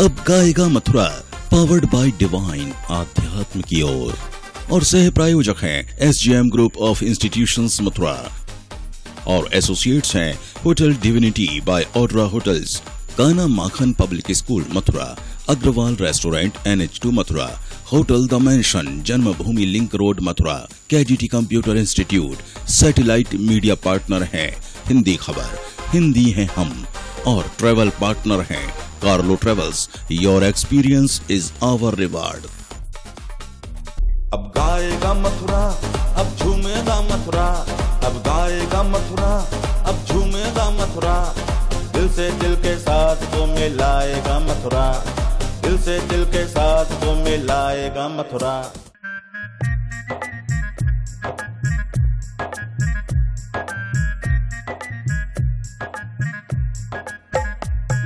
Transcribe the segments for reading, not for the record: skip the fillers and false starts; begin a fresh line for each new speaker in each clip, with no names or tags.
अब गाएगा Mathura, powered by divine आध्यात्म की ओर, और सह प्रायोजक हैं SGM group of institutions Mathura और एसोसिएट्स हैं hotel divinity by Audra hotels, Kana Makhan public school Mathura, Agrawal restaurant NH2 Mathura, hotel the mansion Janmabhoomi link road Mathura, KGT computer institute, satellite media partner हैं हिंदी खबर, हिंदी है हम, और ट्रेवल पार्टनर हैं Carlo travels, your experience is our reward.
अब गाएगा मथुरा, अब झूमेगा मथुरा, अब गाएगा मथुरा, अब झूमेगा मथुरा, दिल से दिल के साथ तो मिलाएगा मथुरा, दिल से दिल के साथ तो मिलाएगा मथुरा।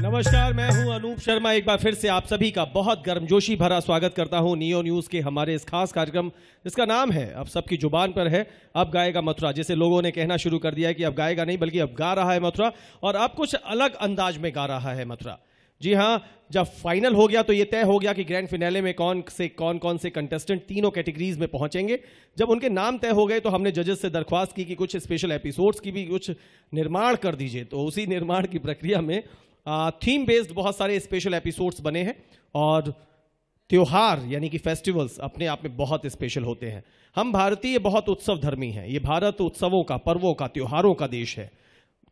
नमस्कार, मैं हूं अनूप शर्मा। एक बार फिर से आप सभी का बहुत गर्मजोशी भरा स्वागत करता हूं नियो न्यूज के हमारे इस खास कार्यक्रम जिसका नाम है, अब सबकी जुबान पर है, अब गाएगा मथुरा। जैसे लोगों ने कहना शुरू कर दिया है कि अब गाएगा नहीं बल्कि अब गा रहा है मथुरा, और अब कुछ अलग अंदाज में गा रहा है मथुरा। जी हाँ, जब फाइनल हो गया तो ये तय हो गया कि ग्रैंड फिनाले में कौन कौन से कंटेस्टेंट तीनों कैटेगरीज में पहुंचेंगे। जब उनके नाम तय हो गए तो हमने जजेस से दरख्वास्त की कि कुछ स्पेशल एपिसोड्स की भी कुछ निर्माण कर दीजिए। तो उसी निर्माण की प्रक्रिया में थीम बेस्ड बहुत सारे स्पेशल एपिसोड्स बने हैं, और त्योहार यानी कि फेस्टिवल्स अपने आप में बहुत स्पेशल होते हैं। हम भारतीय बहुत उत्सव धर्मी हैं। ये भारत उत्सवों का, पर्वों का, त्योहारों का देश है।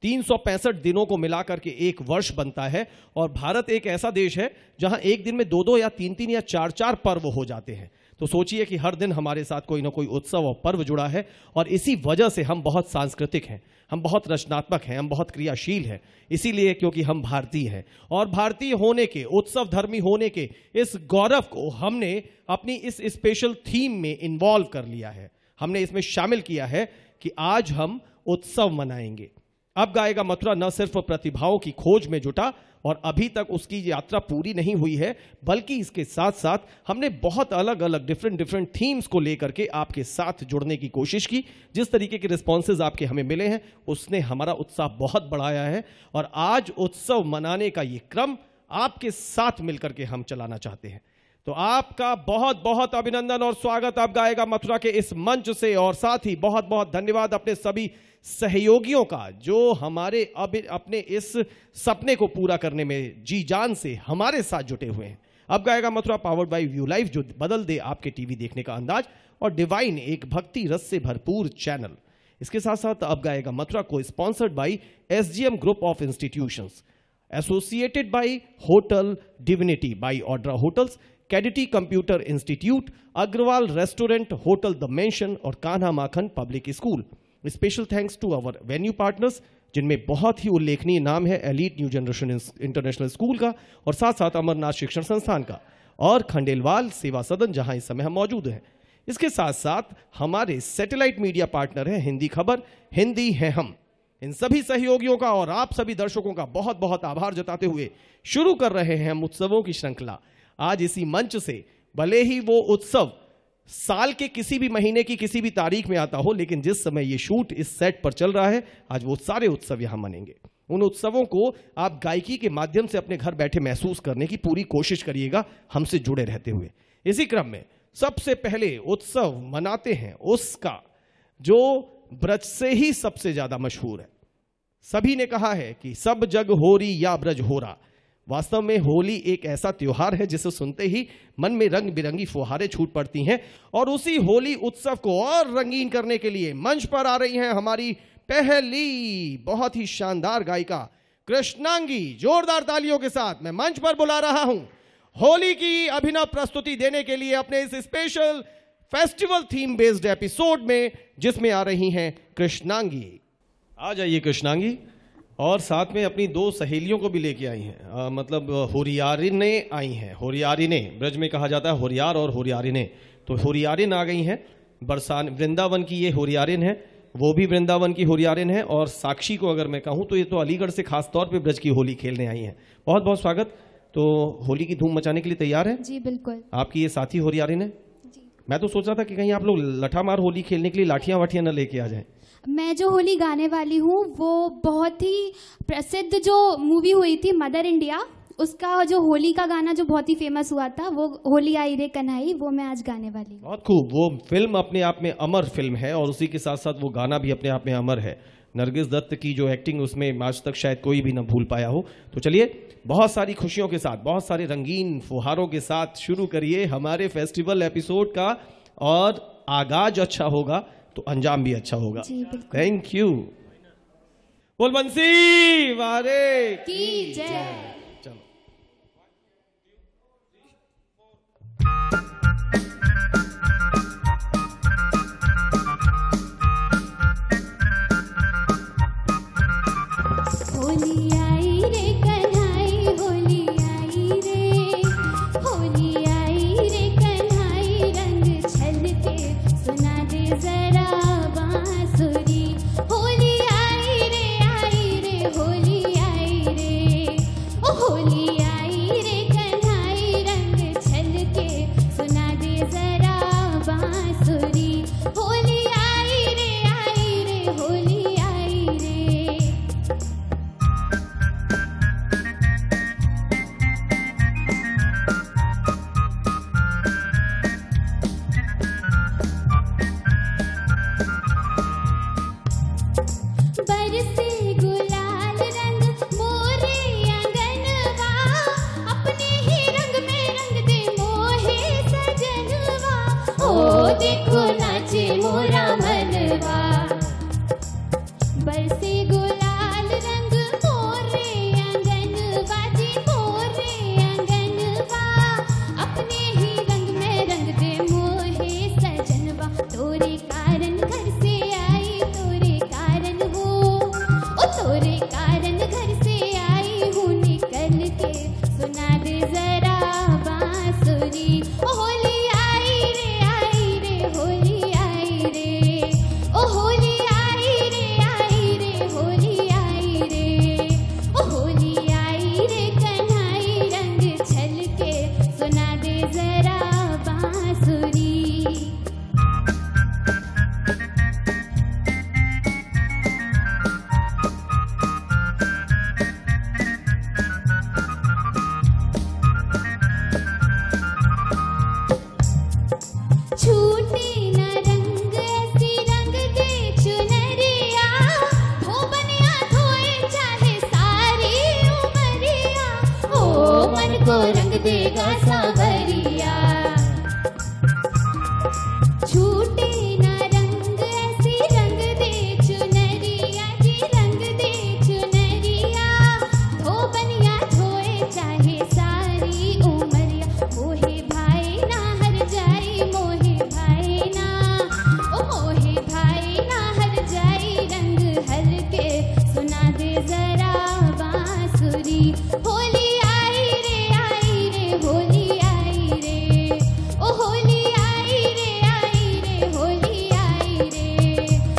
365 दिनों को मिलाकर के एक वर्ष बनता है, और भारत एक ऐसा देश है जहां एक दिन में 2-2 या 3-3 या 4-4 पर्व हो जाते हैं। तो सोचिए कि हर दिन हमारे साथ कोई ना कोई उत्सव और पर्व जुड़ा है, और इसी वजह से हम बहुत सांस्कृतिक हैं, हम बहुत रचनात्मक हैं, हम बहुत क्रियाशील हैं। इसीलिए क्योंकि हम भारतीय हैं, और भारतीय होने के, उत्सव धर्मी होने के इस गौरव को हमने अपनी इस स्पेशल थीम में इन्वॉल्व कर लिया है। हमने इसमें शामिल किया है कि आज हम उत्सव मनाएंगे। अब गाएगा मथुरा न सिर्फ प्रतिभाओं की खोज में जुटा, और अभी तक उसकी यात्रा पूरी नहीं हुई है, बल्कि इसके साथ साथ हमने बहुत अलग अलग डिफरेंट थीम्स को लेकर के आपके साथ जुड़ने की कोशिश की। जिस तरीके के रिस्पॉन्सेज आपके हमें मिले हैं उसने हमारा उत्साह बहुत बढ़ाया है, और आज उत्सव मनाने का ये क्रम आपके साथ मिलकर के हम चलाना चाहते हैं। तो आपका बहुत बहुत अभिनंदन और स्वागत अब गाएगा मथुरा के इस मंच से, और साथ ही बहुत बहुत धन्यवाद अपने सभी सहयोगियों का जो हमारे अपने इस सपने को पूरा करने में जी जान से हमारे साथ जुटे हुए हैं। अब गाएगा Mathura powered by view life, जो बदल दे आपके टीवी देखने का अंदाज, और डिवाइन, एक भक्ति रस से भरपूर चैनल। इसके साथ साथ अब गाएगा मथुरा को sponsored by SGM group of institutions, associated by hotel divinity by Audra hotels, KGT computer institute, Agrawal restaurant, hotel the mansion, और Kanha Makhan public school. Special thanks to our venue partners, जिनमें बहुत ही उल्लेखनीय नाम है elite new generation international school का, और साथ साथ अमरनाथ शिक्षण संस्थान का, और खंडेलवाल सेवा सदन जहां इस समय हम मौजूद हैं। इसके साथ साथ हमारे सैटेलाइट मीडिया पार्टनर है हिंदी खबर, हिंदी है हम। इन सभी सहयोगियों का और आप सभी दर्शकों का बहुत बहुत आभार जताते हुए शुरू कर रहे हैं हम उत्सवों की श्रृंखला। आज इसी मंच से, भले ही वो उत्सव साल के किसी भी महीने की किसी भी तारीख में आता हो, लेकिन जिस समय ये शूट इस सेट पर चल रहा है, आज वो सारे उत्सव यहां मनेंगे। उन उत्सवों को आप गायकी के माध्यम से अपने घर बैठे महसूस करने की पूरी कोशिश करिएगा, हमसे जुड़े रहते हुए। इसी क्रम में सबसे पहले उत्सव मनाते हैं उसका जो ब्रज से ही सबसे ज्यादा मशहूर है। सभी ने कहा है कि सब जग होरी या ब्रज होरा। वास्तव में होली एक ऐसा त्योहार है जिसे सुनते ही मन में रंग बिरंगी फुहारें छूट पड़ती हैं, और उसी होली उत्सव को और रंगीन करने के लिए मंच पर आ रही हैं हमारी पहली बहुत ही शानदार गायिका कृष्णांगी। जोरदार तालियों के साथ मैं मंच पर बुला रहा हूं होली की अभिनव प्रस्तुति देने के लिए अपने इस special festival theme based episode में, जिसमें आ रही हैं कृष्णांगी। आ जाइए कृष्णांगी, और साथ में अपनी 2 सहेलियों को भी लेके आई हैं, मतलब होरियारिने आई हैं। होरियारिने ब्रज में कहा जाता है होरियार और होरियारिने, तो होरियारिन आ गई हैं। बरसान वृंदावन की ये होरियारिन है, वो भी वृंदावन की होरियारिन है, और साक्षी को अगर मैं कहूँ तो ये तो अलीगढ़ से खास तौर पे ब्रज की होली खेलने आई हैं। बहुत बहुत स्वागत। तो होली की धूम मचाने के लिए तैयार है?
जी बिल्कुल।
आपकी ये साथी होरियारिन है? मैं तो सोच रहा था कि कहीं आप लोग लठामार होली खेलने के लिए लाठियां वाठियां न लेके आ जाएं।
मैं जो होली गाने वाली हूँ वो बहुत ही प्रसिद्ध जो मूवी हुई थी मदर इंडिया, उसका जो होली का गाना जो बहुत ही फेमस हुआ था, वो होली आई रे कन्हई, वो मैं आज गाने वाली हूँ।
बहुत खूब। वो फिल्म अपने आप में अमर फिल्म है और उसी के साथ साथ वो गाना भी अपने आप में अमर है। नरगिस दत्त की जो एक्टिंग उसमें आज तक शायद कोई भी ना भूल पाया हो। तो चलिए, बहुत सारी खुशियों के साथ, बहुत सारे रंगीन फुहारों के साथ शुरू करिए हमारे फेस्टिवल एपिसोड का, और आगाज अच्छा होगा तो अंजाम भी अच्छा होगा। Thank you. बोल बंसी वारे
की जय। होली आई रे कन्हई, होली आई रे, होली आई रे कन्हई, रंग छलके सुना दे जरा बांसुरी। होली आई रे होली आई रे, ओ होली आई रे कन्हई, रंग छलके सुना दे जरा बांसुरी। होली आई रे होली आई रे। बरसे गुलाल रंग मोरे आंगनवा, अपने ही रंग में रंग दे मोहे सजनवा। ओ देखो नाचे मोरा मनवा, बरसे गुलाल रंग मोरे आंगनवा जी, मोरे आंगनवा, अपने ही रंग में रंग दे मोहे सजनवा। तोरे कारण घर से आई, तोरे कारण हो, ओ तोरे कारण घर से आई हूँ निकल के, सुना दे जरा बांसुरी। ओ होली आई रे होली आई रे, ओ होली आई रे होली आई रे, ओ होली आई रे कन्हई, रंग छलके सुना दे जरा बांसुरी। छूटे न रंग ऐसी रंग दे चुनरिया, धोबनिया धोए चाहे सारी उमरिया। ओ मन को रंग देगा सांवरिया, छूटे न रंग ऐसी रंग दे चुनरिया जी, रंग दे चुनरिया, धोबनिया धोए चाहे सारी उमरिया। मोहे भाई ना हर जाई, मोहे भाई ना, ओ मोहे भाई ना हर जाई, रंग हलके सुना दे जरा बांसुरी। होली आई रे होली आई रे, ओ होली आई रे होली आई रे,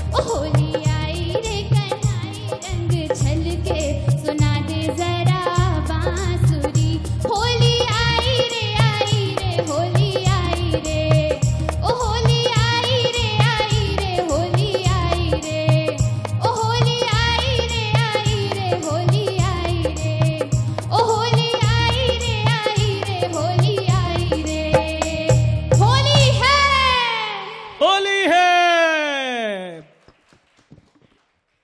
ओ होली आई रे कन्हई, रंग छलके सुना दे जरा बांसुरी। होली आई रे होली आई रे, ओ होली आई रे होली आई रे, ओ होली आई रे होली आई रे, ओ होली आई रे होली आई रे। होली है,
होली है।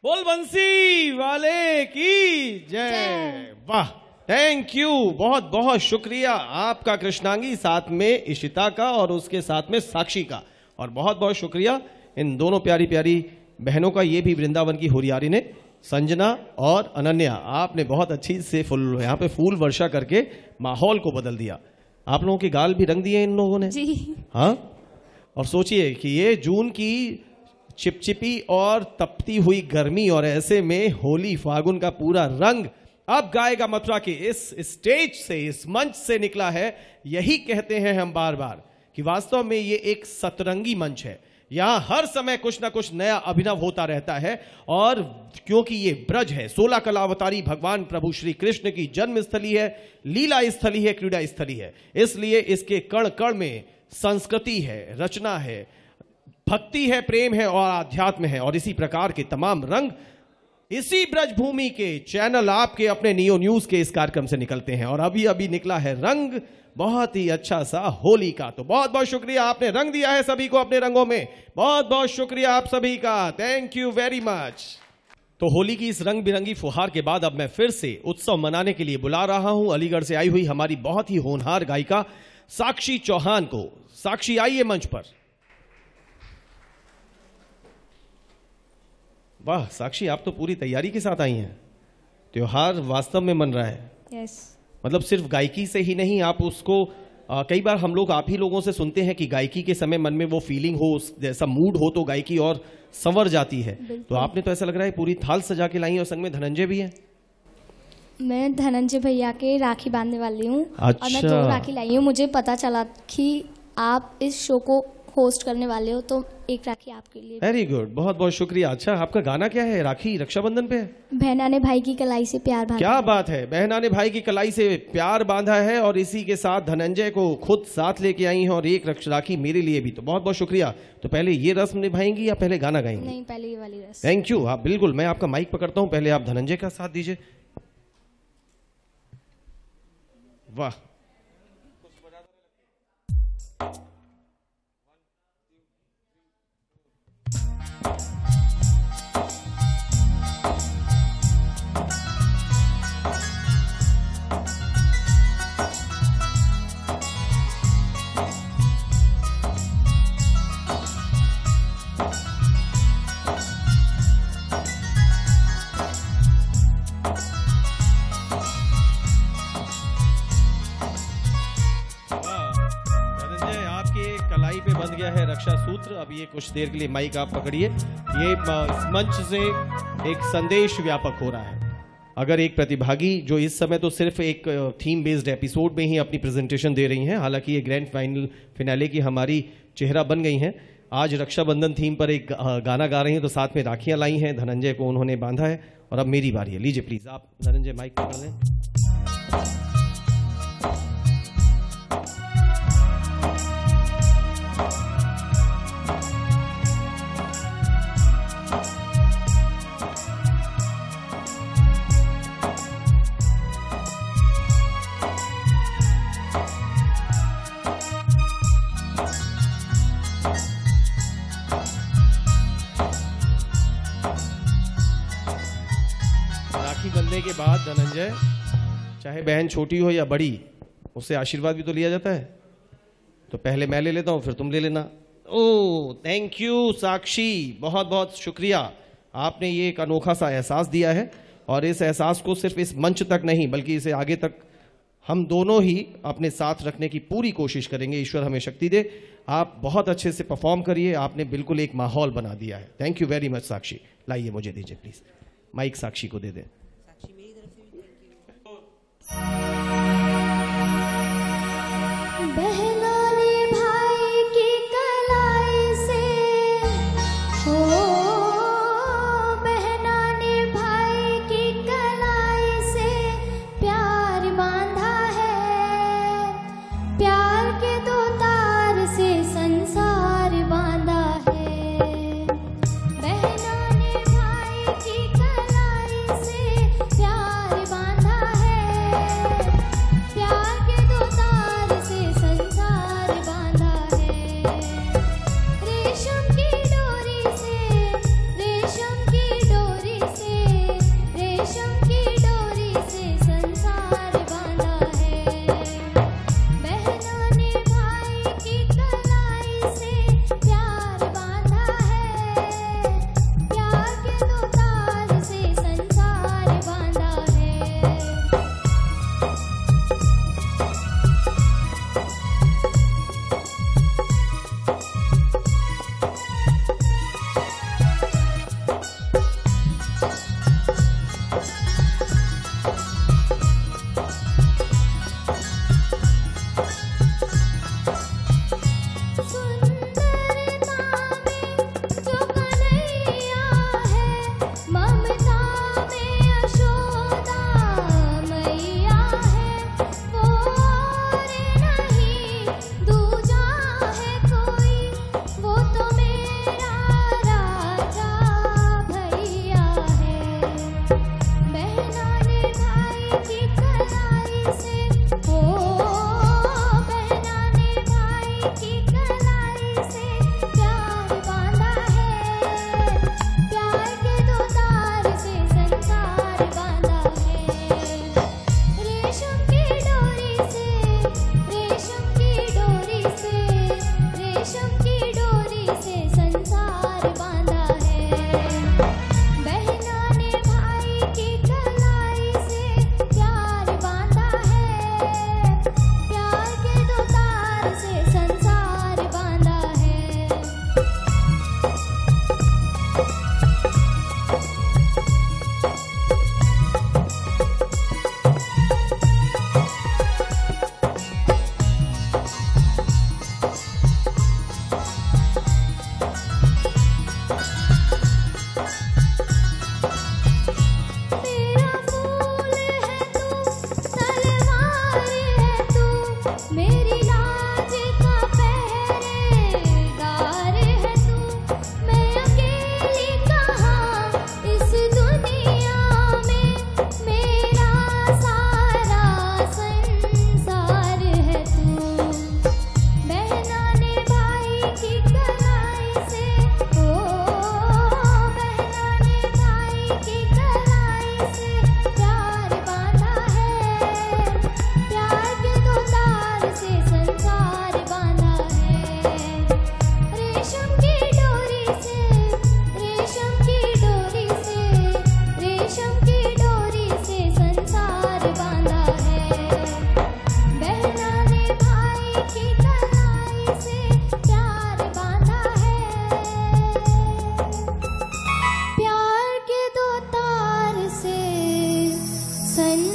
बोल बंसी वाले की जय। वाह, थैंक यू, बहुत बहुत शुक्रिया आपका कृष्णांगी, साथ में इशिता का और उसके साथ में साक्षी का, और बहुत बहुत शुक्रिया इन दोनों प्यारी प्यारी बहनों का। ये भी वृंदावन की होरियारी ने, संजना और अनन्या, आपने बहुत अच्छी से यहाँ पे फूल वर्षा करके माहौल को बदल दिया। आप लोगों के गाल भी रंग दिए इन लोगों ने
जी।
हाँ, और सोचिए कि ये जून की चिपचिपी और तपती हुई गर्मी, और ऐसे में होली फागुन का पूरा रंग अब गाएगा मथुरा के इस स्टेज से, इस मंच से निकला है। यही कहते हैं हम बार बार कि वास्तव में ये एक सतरंगी मंच है। यहां हर समय कुछ ना कुछ नया अभिनव होता रहता है, और क्योंकि ये ब्रज है, 16 कलावतारी भगवान प्रभु श्री कृष्ण की जन्म स्थली है, लीला स्थली है, क्रीड़ा स्थली है, इसलिए इसके कण कण में संस्कृति है, रचना है, भक्ति है, प्रेम है और आध्यात्म है, और इसी प्रकार के तमाम रंग इसी ब्रजभूमि के चैनल आपके अपने नियो न्यूज के इस कार्यक्रम से निकलते हैं और अभी अभी निकला है रंग बहुत ही अच्छा सा होली का। तो बहुत बहुत शुक्रिया, आपने रंग दिया है सभी को अपने रंगों में। बहुत बहुत शुक्रिया आप सभी का, थैंक यू वेरी मच। तो होली की इस रंग बिरंगी फुहार के बाद अब मैं फिर से उत्सव मनाने के लिए बुला रहा हूं अलीगढ़ से आई हुई हमारी बहुत ही होनहार गायिका साक्षी चौहान को। साक्षी आइए मंच पर। वाह साक्षी, आप तो पूरी तैयारी के साथ आई हैं। त्योहार वास्तव में मन रहा है।
यस।
मतलब सिर्फ गायकी से ही नहीं, आप उसको कई बार हम लोग आप ही लोगों से सुनते हैं कि गायकी के समय मन में वो फीलिंग हो, जैसा मूड हो तो गायकी और संवर जाती है। तो आपने तो ऐसा लग रहा है पूरी थाल सजा के लाई है और संग में धनंजय भी है।
मैं धनंजय भैया के राखी बांधने वाली हूँ।
अच्छा।
और मैं 2 राखी लाई हूँ। मुझे पता चला कि आप इस शो को होस्ट करने वाले हो, तो एक राखी आपके लिए।
वेरी गुड, बहुत बहुत शुक्रिया। अच्छा, आपका गाना क्या है? राखी रक्षाबंधन पे है?
बहना ने भाई की कलाई से प्यार बांधा।
क्या बात है, बहना ने भाई की कलाई से प्यार बांधा है और इसी के साथ धनंजय को खुद साथ लेके आई हैं और एक राखी मेरे लिए भी। तो बहुत बहुत शुक्रिया। तो पहले ये रस्म निभाएंगी या पहले गाना गाएंगी?
नहीं, पहले ये वाली रस्म।
Thank you. आप बिल्कुल, मैं आपका माइक पकड़ता हूं, पहले आप धनंजय का साथ दीजिए। वाह, बंध गया है रक्षा सूत्र। अब ये कुछ देर के लिए माइक आप पकड़िए। ये मंच से एक संदेश व्यापक हो रहा है। अगर एक प्रतिभागी जो इस समय तो सिर्फ एक थीम बेस्ड एपिसोड में ही अपनी प्रेजेंटेशन दे रही हैं, हालांकि ये ग्रैंड फिनाले की हमारी चेहरा बन गई हैं, आज रक्षाबंधन थीम पर एक गाना गा रही हैं, तो साथ में राखियां लाई हैं, धनंजय को उन्होंने बांधा है और अब मेरी बारी है। लीजिए प्लीज, आप धनंजय माइक पकड़ लें। बंधने के बाद धनंजय, चाहे बहन छोटी हो या बड़ी, उससे आशीर्वाद भी तो लिया जाता है। तो पहले मैं ले लेता हूं, फिर तुम ले लेना। ओह, थैंक यू साक्षी, बहुत बहुत शुक्रिया। आपने ये एक अनोखा सा एहसास दिया है और इस एहसास को सिर्फ इस मंच तक नहीं बल्कि इसे आगे तक हम दोनों ही अपने साथ रखने की पूरी कोशिश करेंगे। ईश्वर हमें शक्ति दे। आप बहुत अच्छे से परफॉर्म करिए, आपने बिल्कुल एक माहौल बना दिया है। थैंक यू वेरी मच साक्षी। लाइए, मुझे दीजिए प्लीज माइक, साक्षी को दे दें।
बहना ने भाई की कलाई से, हो बहना ने भाई की कलाई से प्यार बांधा है, प्यार के 2 तार से संसार बांधा है। बहना ने भाई की कलाई से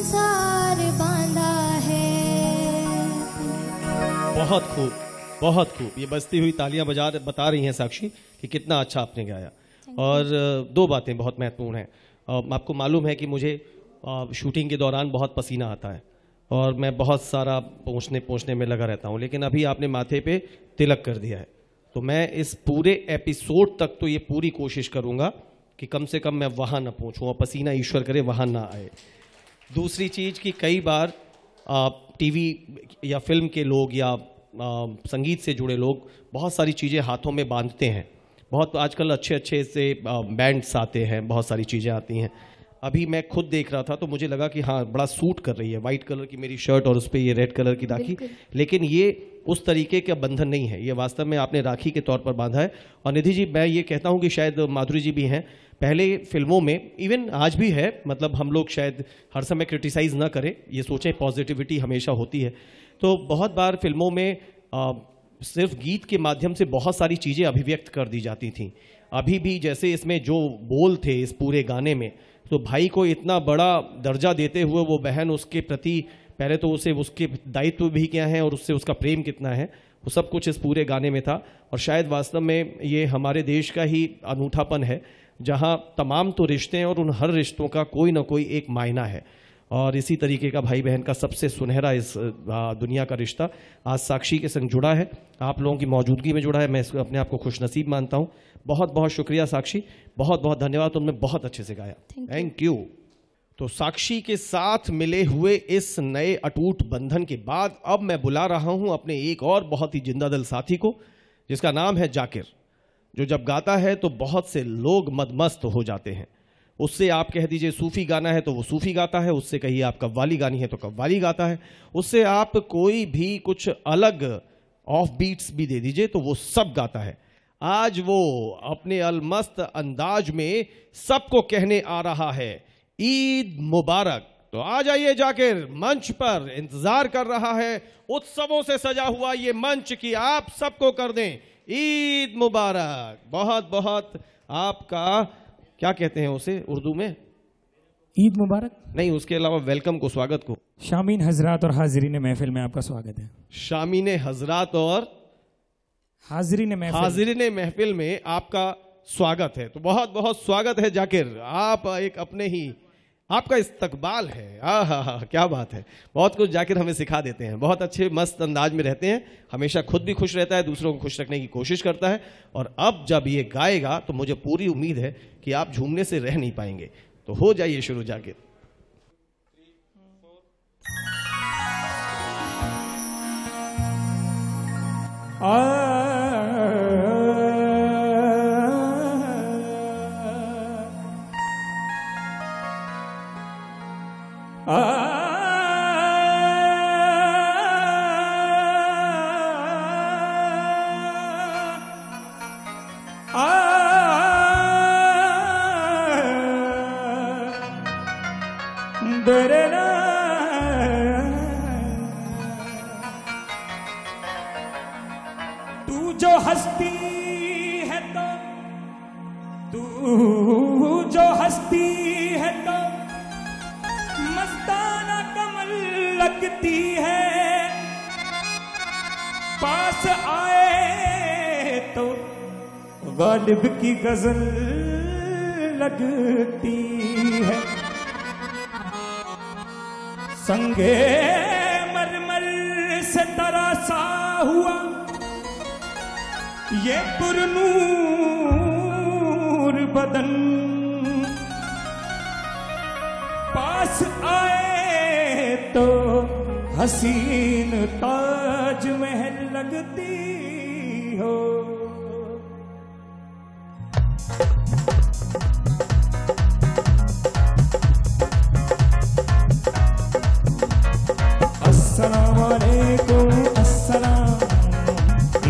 संसार बांधा है।
बहुत खूब, बहुत खूब। ये बजती हुई तालियां बता रही हैं साक्षी कि कितना अच्छा आपने गाया। और दो बातें बहुत महत्वपूर्ण हैं। आपको मालूम है कि मुझे शूटिंग के दौरान बहुत पसीना आता है और मैं बहुत सारा पोंछने में लगा रहता हूँ, लेकिन अभी आपने माथे पे तिलक कर दिया है, तो मैं इस पूरे एपिसोड तक तो ये पूरी कोशिश करूँगा कि कम से कम मैं वहाँ ना पहुँचूँ और पसीना ईश्वर करे वहाँ ना आए। दूसरी चीज़ कि कई बार टीवी या फिल्म के लोग या संगीत से जुड़े लोग बहुत सारी चीज़ें हाथों में बांधते हैं। बहुत आजकल अच्छे अच्छे से बैंड्स आते हैं, बहुत सारी चीज़ें आती हैं। अभी मैं खुद देख रहा था तो मुझे लगा कि हाँ बड़ा सूट कर रही है, वाइट कलर की मेरी शर्ट और उस पर ये रेड कलर की राखी, लेकिन ये उस तरीके का बंधन नहीं है, ये वास्तव में आपने राखी के तौर पर बांधा है। और निधि जी, मैं ये कहता हूँ कि शायद माधुरी जी भी हैं, पहले फिल्मों में, इवन आज भी है, मतलब हम लोग शायद हर समय क्रिटिसाइज ना करें, ये सोचें पॉजिटिविटी हमेशा होती है। तो बहुत बार फिल्मों में सिर्फ गीत के माध्यम से बहुत सारी चीज़ें अभिव्यक्त कर दी जाती थीं। अभी भी जैसे इसमें जो बोल थे इस पूरे गाने में, तो भाई को इतना बड़ा दर्जा देते हुए वो बहन उसके प्रति पहले तो उसे उसके दायित्व भी क्या है और उससे उसका प्रेम कितना है, वो सब कुछ इस पूरे गाने में था। और शायद वास्तव में ये हमारे देश का ही अनूठापन है, जहाँ तमाम तो रिश्ते हैं और उन हर रिश्तों का कोई ना कोई एक मायना है। और इसी तरीके का भाई बहन का सबसे सुनहरा इस दुनिया का रिश्ता आज साक्षी के संग जुड़ा है, आप लोगों की मौजूदगी में जुड़ा है। मैं अपने आप को खुशनसीब मानता हूँ। बहुत बहुत शुक्रिया साक्षी, बहुत बहुत धन्यवाद, तुमने बहुत अच्छे से गाया, थैंक यू। तो साक्षी के साथ मिले हुए इस नए अटूट बंधन के बाद अब मैं बुला रहा हूं अपने एक और बहुत ही जिंदादिल साथी को, जिसका नाम है जाकिर, जो जब गाता है तो बहुत से लोग मदमस्त हो जाते हैं। उससे आप कह दीजिए सूफी गाना है तो वो सूफी गाता है, उससे कहिए आप कव्वाली गानी है तो कव्वाली गाता है, उससे आप कोई भी कुछ अलग ऑफ बीट्स भी दे दीजिए तो वो सब गाता है। आज वो अपने अलमस्त अंदाज में सबको कहने आ रहा है ईद मुबारक। तो आ जाइए जाकिर, मंच पर इंतजार कर रहा है उत्सवों से सजा हुआ ये मंच कि आप सबको कर दें ईद मुबारक। बहुत बहुत आपका क्या कहते हैं उसे उर्दू में?
ईद मुबारक
नहीं, उसके अलावा वेलकम को, स्वागत को।
शामीन हजरात और हाजिरीन महफिल में आपका स्वागत है।
शामीन हजरात और
हाजिरीन
महफिल में आपका स्वागत है। तो बहुत बहुत स्वागत है जाकिर, आप एक अपने ही आपका इस्तकबाल है। आहा, क्या बात है। बहुत कुछ जाकिर हमें सिखा देते हैं, बहुत अच्छे मस्त अंदाज में रहते हैं, हमेशा खुद भी खुश रहता है, दूसरों को खुश रखने की कोशिश करता है। और अब जब ये गाएगा तो मुझे पूरी उम्मीद है कि आप झूमने से रह नहीं पाएंगे। तो हो जाइए शुरू जाकिर।
तू जो हस्ती है तो मस्ताना कमल लगती है, पास आए तो गालिब की गजल लगती है। संगे मरमर से तरासा हुआ ये पुरनूर बदन, पास आए तो हसीन ताज महल लगती हो। अस्सलाम वालेकुम, अस्सलाम,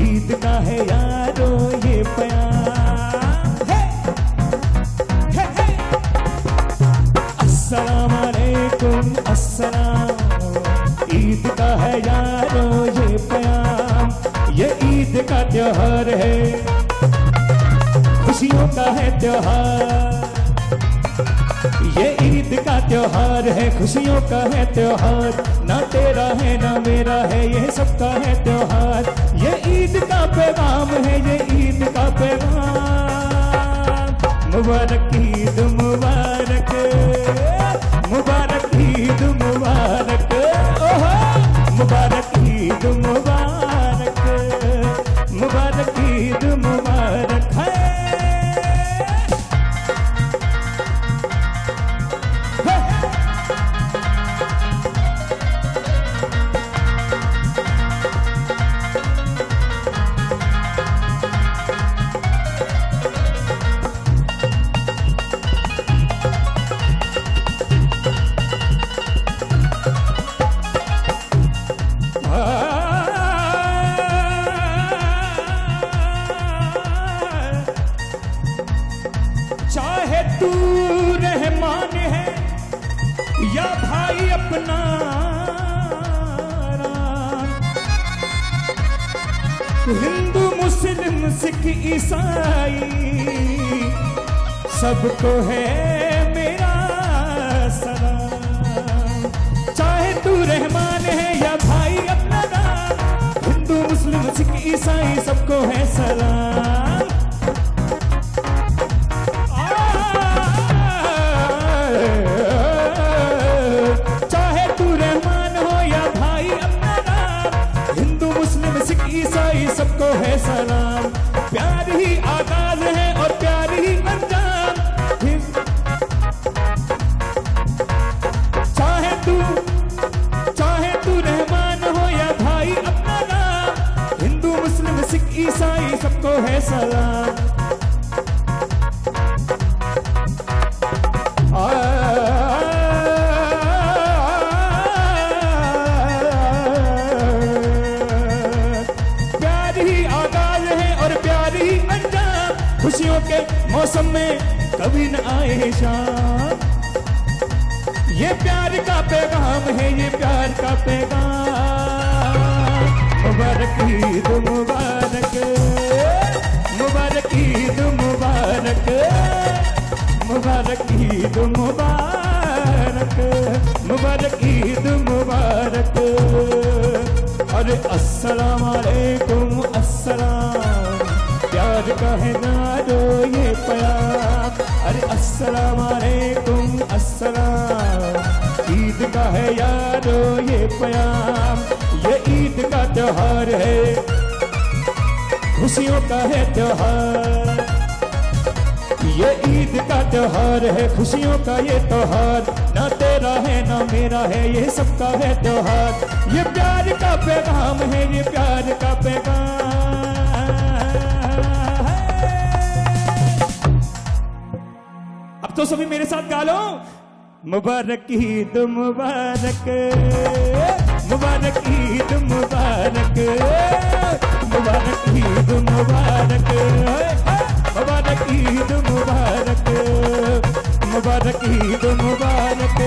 ईद का है यारो ये प्यार। हे हे हे, अस्सलाम वालेकुम, अस्सलाम, ईद का है यारो ये प्यार। ये ईद का त्योहार है, खुशियों का है त्योहार, ये ईद का त्योहार है, खुशियों का है त्योहार, ना तेरा है ना मेरा है, ये सबका है त्योहार। ये ईद का पैगाम है, ये ईद का पैगाम। मुबारक ईद मुबारक, मुबारक ईद मुबारक, ओहो मुबारक ईद मुबारक, मुबारक ईद मुबारक है। चाहे तू रहमान है या भाई अपना राम, हिंदू मुस्लिम सिख ईसाई सबको है मेरा सलाम। चाहे तू रहमान है या भाई अपना राम, हिंदू मुस्लिम सिख ईसाई सबको है सलाम। चाहे तू रहमान हो या भाई अपना नाम, हिंदू मुस्लिम सिख ईसाई सबको है सलाम। प्यार ही आगाज है और प्यार ही अंजाम। चाहे तू रहमान हो या भाई अपना नाम, हिंदू मुस्लिम सिख ईसाई सबको है सलाम। प्यार ही आगाज है और प्यार ही अंजाम। खुशियों के मौसम में कभी न आए शाम। ये प्यार का पैगाम है, ये प्यार का पैगाम। मुबारक ईद मुबारक, मुबारक ईद मुबारक, मुबारक ईद मुबारक, मुबारक ईद मुबारक। अरे अस्सलाम वालेकुम अस्सलाम, प्यार का है नारो ये प्यार। अरे अस्सलाम वालेकुम अस्सलाम, ईद का है यारो ये प्यार। ये ईद का त्योहार है, खुशियों का है त्योहार। ये ईद का त्योहार है, खुशियों का ये त्योहार। ना तेरा है ना मेरा है, ये सबका है त्योहार। ये प्यार का पैगाम है, ये प्यार का पैगाम है। अब तो सभी मेरे साथ गा लो। मुबारक ईद मुबारक, मुबारक ईद मुबारक, मुबारक ईद मुबारक, मुबारक ईद मुबारक, मुबारक ईद मुबारक,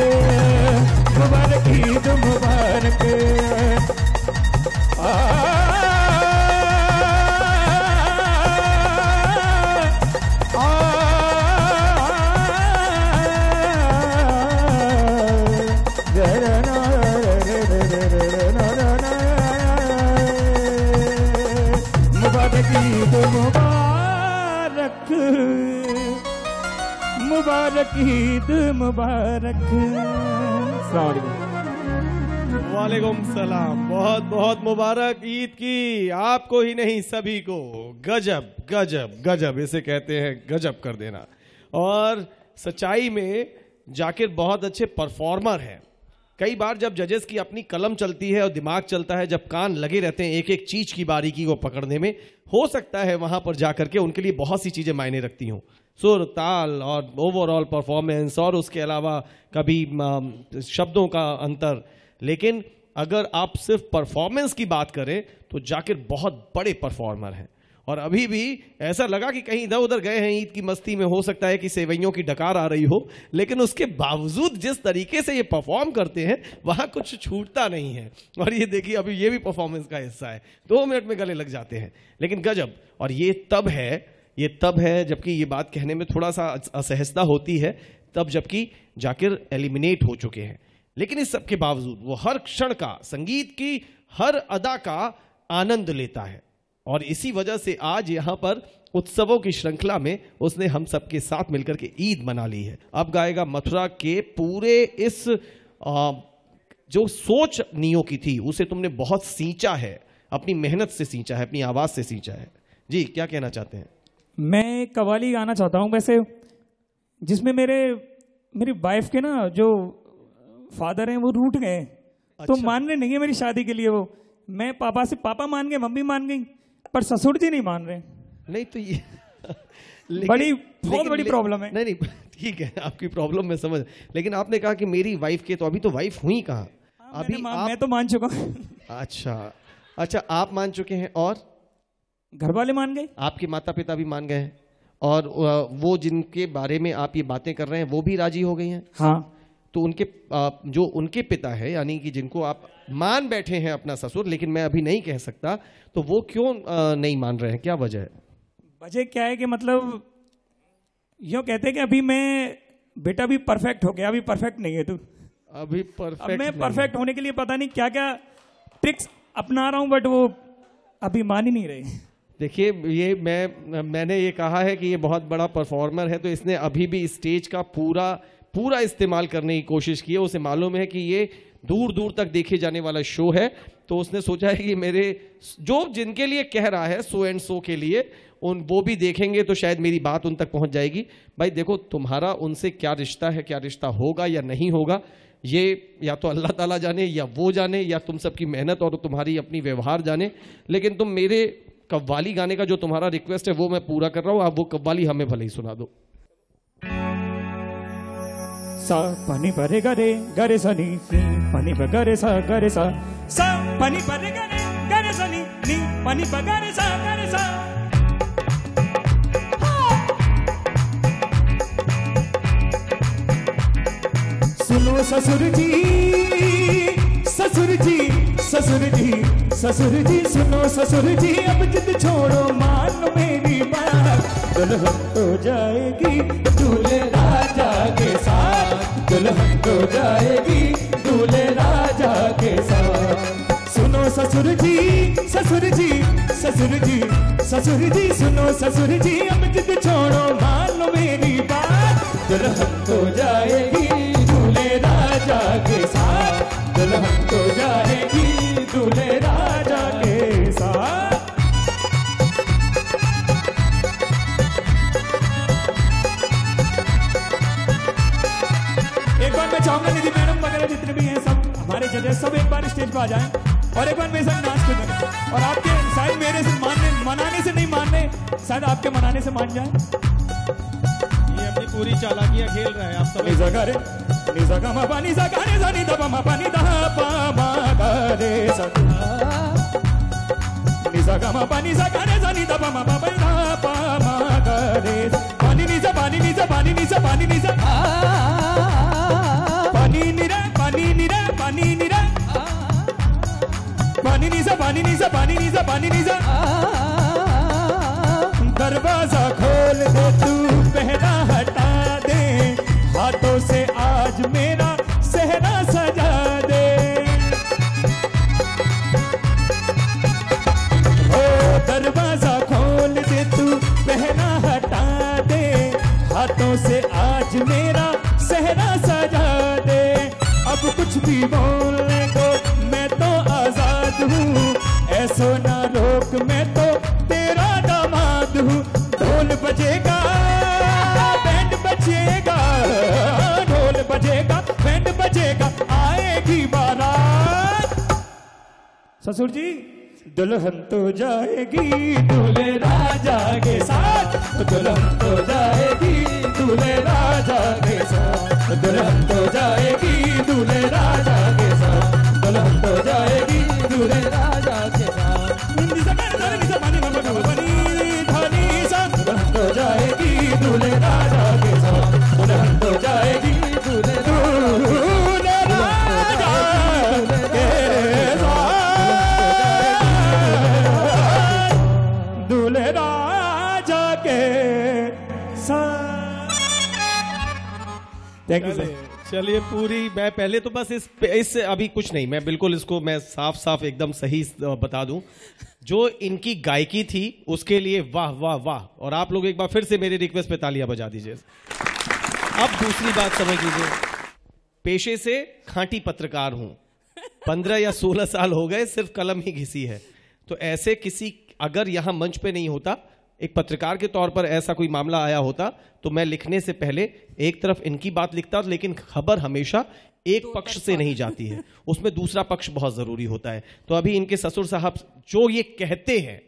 मुबारक ईद मुबारक। मुबारक ईद मुबारक, मुबारक ईद मुबारक।
वालेकुम सलाम। बहुत बहुत मुबारक ईद की आपको ही नहीं सभी को। गजब गजब गजब, इसे कहते हैं गजब कर देना। और सच्चाई में जाकिर बहुत अच्छे परफॉर्मर हैं। कई बार जब जजेस की अपनी कलम चलती है और दिमाग चलता है, जब कान लगे रहते हैं एक एक चीज की बारीकी को पकड़ने में, हो सकता है वहां पर जाकर के उनके लिए बहुत सी चीजें मायने रखती हों। सुर, ताल और ओवरऑल परफॉर्मेंस, और उसके अलावा कभी शब्दों का अंतर। लेकिन अगर आप सिर्फ परफॉर्मेंस की बात करें तो जाकिर बहुत बड़े परफॉर्मर हैं। और अभी भी ऐसा लगा कि कहीं इधर उधर गए हैं ईद की मस्ती में, हो सकता है कि सेवैयों की डकार आ रही हो, लेकिन उसके बावजूद जिस तरीके से ये परफॉर्म करते हैं वहां कुछ छूटता नहीं है। और ये देखिए अभी ये भी परफॉर्मेंस का हिस्सा है, 2 मिनट में गले लग जाते हैं, लेकिन गजब। और ये तब है जबकि ये बात कहने में थोड़ा सा असहजता होती है, तब जबकि जाकिर एलिमिनेट हो चुके हैं। लेकिन इस सब के बावजूद वो हर क्षण का, संगीत की हर अदा का आनंद लेता है और इसी वजह से आज यहां पर उत्सवों की श्रृंखला में उसने हम सबके साथ मिलकर के ईद मना ली है। अब गाएगा मथुरा के पूरे इस जो सोच नियो की थी उसे तुमने बहुत सींचा है, अपनी मेहनत से सींचा है, अपनी आवाज से सींचा है। जी क्या कहना चाहते हैं?
मैं कव्वाली गाना चाहता हूँ वैसे, जिसमें मेरी वाइफ के ना जो फादर हैं वो रूठ गए। तो मान रहे नहीं है मेरी शादी के लिए। वो मैं पापा से पापा मान गए, मम्मी मान गई, पर ससुर जी नहीं मान रहे।
नहीं तो ये
बहुत बड़ी प्रॉब्लम है।
नहीं ठीक है, आपकी प्रॉब्लम मैं समझ, लेकिन आपने कहा कि मेरी वाइफ के, तो अभी तो वाइफ हुई कहाँ? अभी
मैं तो मान चुका हूँ।
अच्छा आप मान चुके हैं और
घर वाले मान गए,
आपके माता पिता भी मान गए हैं, और वो जिनके बारे में आप ये बातें कर रहे हैं वो भी राजी हो गई हैं?
हाँ।
तो उनके जो उनके पिता है, यानी कि जिनको आप मान बैठे हैं अपना ससुर, लेकिन मैं अभी नहीं कह सकता, तो वो क्यों नहीं मान रहे हैं? क्या वजह है?
वजह क्या है कि मतलब यूँ कहते हैं कि अभी बेटा भी परफेक्ट हो गया, अभी परफेक्ट नहीं है तू।
अभी परफेक्ट?
मैं परफेक्ट होने के लिए पता नहीं क्या क्या ट्रिक्स अपना रहा हूँ, बट वो अभी मान ही नहीं रहे।
देखिए, ये मैंने ये कहा है कि ये बहुत बड़ा परफॉर्मर है, तो इसने अभी भी स्टेज का पूरा इस्तेमाल करने की कोशिश की है। उसे मालूम है कि ये दूर दूर तक देखे जाने वाला शो है, तो उसने सोचा है कि मेरे जो जिनके लिए कह रहा है सो एंड सो के लिए, वो भी देखेंगे तो शायद मेरी बात उन तक पहुंच जाएगी। भाई देखो, तुम्हारा उनसे क्या रिश्ता है, क्या रिश्ता होगा या नहीं होगा, ये या तो अल्लाह ताला जाने, या वो जाने, या तुम सबकी मेहनत और तुम्हारी अपनी व्यवहार जाने। लेकिन तुम मेरे कव्वाली गाने का जो तुम्हारा रिक्वेस्ट है वो मैं पूरा कर रहा हूं। आप वो कव्वाली हमें भले ही सुना दो।
सा पानी परे गरे गरे सनी नी पानी पगरे सा गरे सा सा पानी परे गरे गरे सनी नी पानी पगरे सा गरे सा। सुनो ससुर जी ससुर जी ससुर जी ससुर जी, सुनो ससुर जी, अब जिद छोड़ो मान मेरी बात। दुल्हन तो जाएगी दूल्हे राजा के साथ, दुल्हन तो जाएगी दूल्हे राजा के साथ। सुनो ससुर जी ससुर जी ससुर जी ससुर जी, सुनो ससुर जी, अब जिद छोड़ो मान मेरी बात। दुल्हन तो जाएगी दूल्हे राजा के साथ, दुल्हन तो जाएगी दूल्हे राजा के साथ। एक बार मैं चाहूंगा निधि मैडम वगैरह जितने भी हैं सब हमारे जजेस सब एक बार स्टेज पर आ जाएं और एक बार मेरे साथ नाच कर दें। और आपके शायद मेरे से मनाने से नहीं मान रहे, शायद आपके मनाने से मान जाए।
ये अपनी पूरी चालाकियां खेल रहा है, आप सब।
निजा गा रे निजा गा मा पा निजा गा रे सा नि दा पा मा पा नि दा पा मा गा रे सा निजा गा मा पा निजा गा रे सा नि दा पा मा पा दा पा मा गा रे पानी निजा पानी निजा पानी निजा पानी निजा पानी निरा पानी निरा पानी निरा पानी निजा पानी निजा पानी निजा पानी निजा। दरवाजा खोल दे तू, पहरा हटा दे, हाथों से आज मेरा सहरा सजा दे। ओ दरवाजा खोल दे तू, पहरा हटा दे, हाथों से आज मेरा सहरा सजा दे। अब कुछ भी बोलने को मैं तो आजाद हूँ, ऐसो ना रोक, मैं तो तेरा दामाद हूँ। ढोल बजेगा बैंड बजेगा, ढोल बजेगा बैंड बजेगा, आएगी बारात। ससुर जी दुल्हन तो जाएगी दूल्हे राजा के साथ, दुल्हन तो जाएगी दूल्हे राजा के साथ, दुल्हन तो जाएगी दूल्हे राजा के साथ, दुल्हन तो जाएगी दूल्हे राजा के साथ। दुल्हन तो जाएगी दूल्हे राजा के साथ, दुल्हन तो जाएगी दूल्हे राजा के साथ, दूल्हे राजा के साथ। Thank you sir.
चलिए पूरी मैं पहले तो बस इस अभी कुछ नहीं, मैं बिल्कुल इसको मैं साफ साफ एकदम सही बता दूं, जो इनकी गायकी थी उसके लिए वाह वाह वाह। और आप लोग एक बार फिर से मेरी रिक्वेस्ट पे तालियां बजा दीजिए। अब दूसरी बात समझ लीजिए, पेशे से खांटी पत्रकार हूं, 15 या 16 साल हो गए सिर्फ कलम ही घिसी है। तो ऐसे किसी अगर यहां मंच पे नहीं होता, एक पत्रकार के तौर पर ऐसा कोई मामला आया होता तो मैं लिखने से पहले एक तरफ इनकी बात लिखता, लेकिन खबर हमेशा एक पक्ष से नहीं जाती है, उसमें दूसरा पक्ष बहुत जरूरी होता है। तो अभी इनके ससुर साहब जो ये कहते हैं,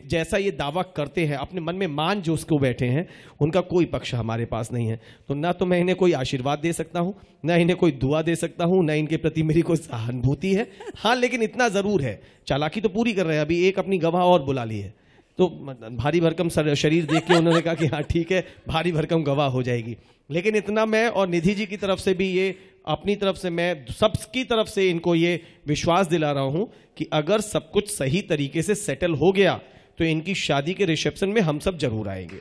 जैसा ये दावा करते हैं, अपने मन में मान जो उसको बैठे हैं, उनका कोई पक्ष हमारे पास नहीं है। तो ना तो मैं इन्हें कोई आशीर्वाद दे सकता हूं, ना इन्हें कोई दुआ दे सकता हूं, ना इनके प्रति मेरी कोई सहानुभूति है। हाँ, लेकिन इतना जरूर है, चालाकी तो पूरी कर रहे हैं। अभी एक अपनी गवाह और बुला ली है, तो भारी भरकम शरीर देख के उन्होंने कहा कि हाँ ठीक है, भारी भरकम गवाह हो जाएगी। लेकिन इतना मैं और निधि जी की तरफ से भी, ये अपनी तरफ से, मैं सबकी तरफ से इनको ये विश्वास दिला रहा हूं कि अगर सब कुछ सही तरीके से सेटल हो गया तो इनकी शादी के रिसेप्शन में हम सब जरूर आएंगे।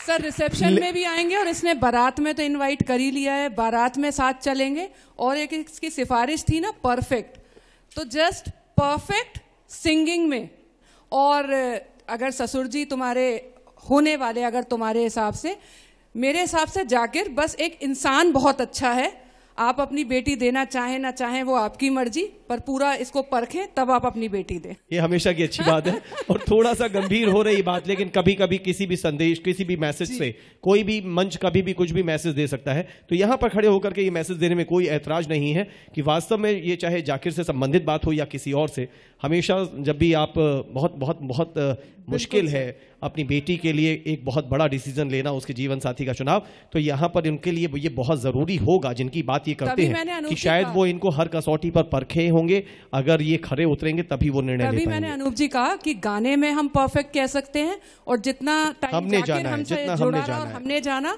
सर रिसेप्शन में भी आएंगे, और इसने बारात में तो इनवाइट कर ही लिया है, बारात में साथ चलेंगे। और एक इसकी सिफारिश थी ना परफेक्ट, तो जस्ट परफेक्ट सिंगिंग में। और अगर ससुर जी तुम्हारे होने वाले, अगर तुम्हारे हिसाब से, मेरे हिसाब से जाकिर बस एक इंसान बहुत अच्छा है। आप अपनी बेटी देना चाहें ना चाहें वो आपकी मर्जी, पर पूरा इसको परखें तब आप अपनी बेटी दें।
ये हमेशा की अच्छी बात है। और थोड़ा सा गंभीर हो रही बात, लेकिन कभी कभी किसी भी संदेश, किसी भी मैसेज से, कोई भी मंच कभी भी कुछ भी मैसेज दे सकता है। तो यहां पर खड़े होकर के ये मैसेज देने में कोई ऐतराज नहीं है कि वास्तव में ये चाहे जाकिर से संबंधित बात हो या किसी और से, हमेशा जब भी आप बहुत बहुत बहुत मुश्किल है अपनी बेटी के लिए एक बहुत बड़ा डिसीजन लेना, उसके जीवन साथी का चुनाव, तो यहाँ पर उनके लिए ये बहुत जरूरी होगा, जिनकी बात ये करते हैं कि शायद वो इनको हर कसौटी पर परखे होंगे, अगर ये खरे उतरेंगे तभी वो निर्णय ले पाएंगे।
तभी मैंने अनूप जी कहा कि गाने में हम परफेक्ट कह सकते हैं, और जितना टाइम
हमने जाना है, जितना
हमने जाना,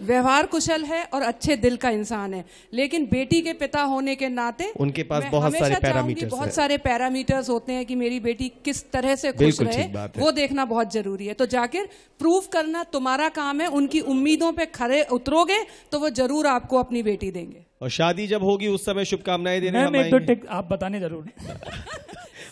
व्यवहार कुशल है और अच्छे दिल का इंसान है। लेकिन बेटी के पिता होने के नाते
उनके पास बहुत सारे पैरामीटर्स,
बहुत सारे पैरामीटर्स होते हैं कि मेरी बेटी किस तरह से खुश रहे, वो देखना बहुत जरूरी है। तो जाकिर प्रूव करना तुम्हारा काम है, उनकी उम्मीदों पे खरे उतरोगे तो वो जरूर आपको अपनी बेटी देंगे।
और शादी जब होगी उस समय शुभकामनाएं देने हम
आएंगे। तो आप बताने जरूर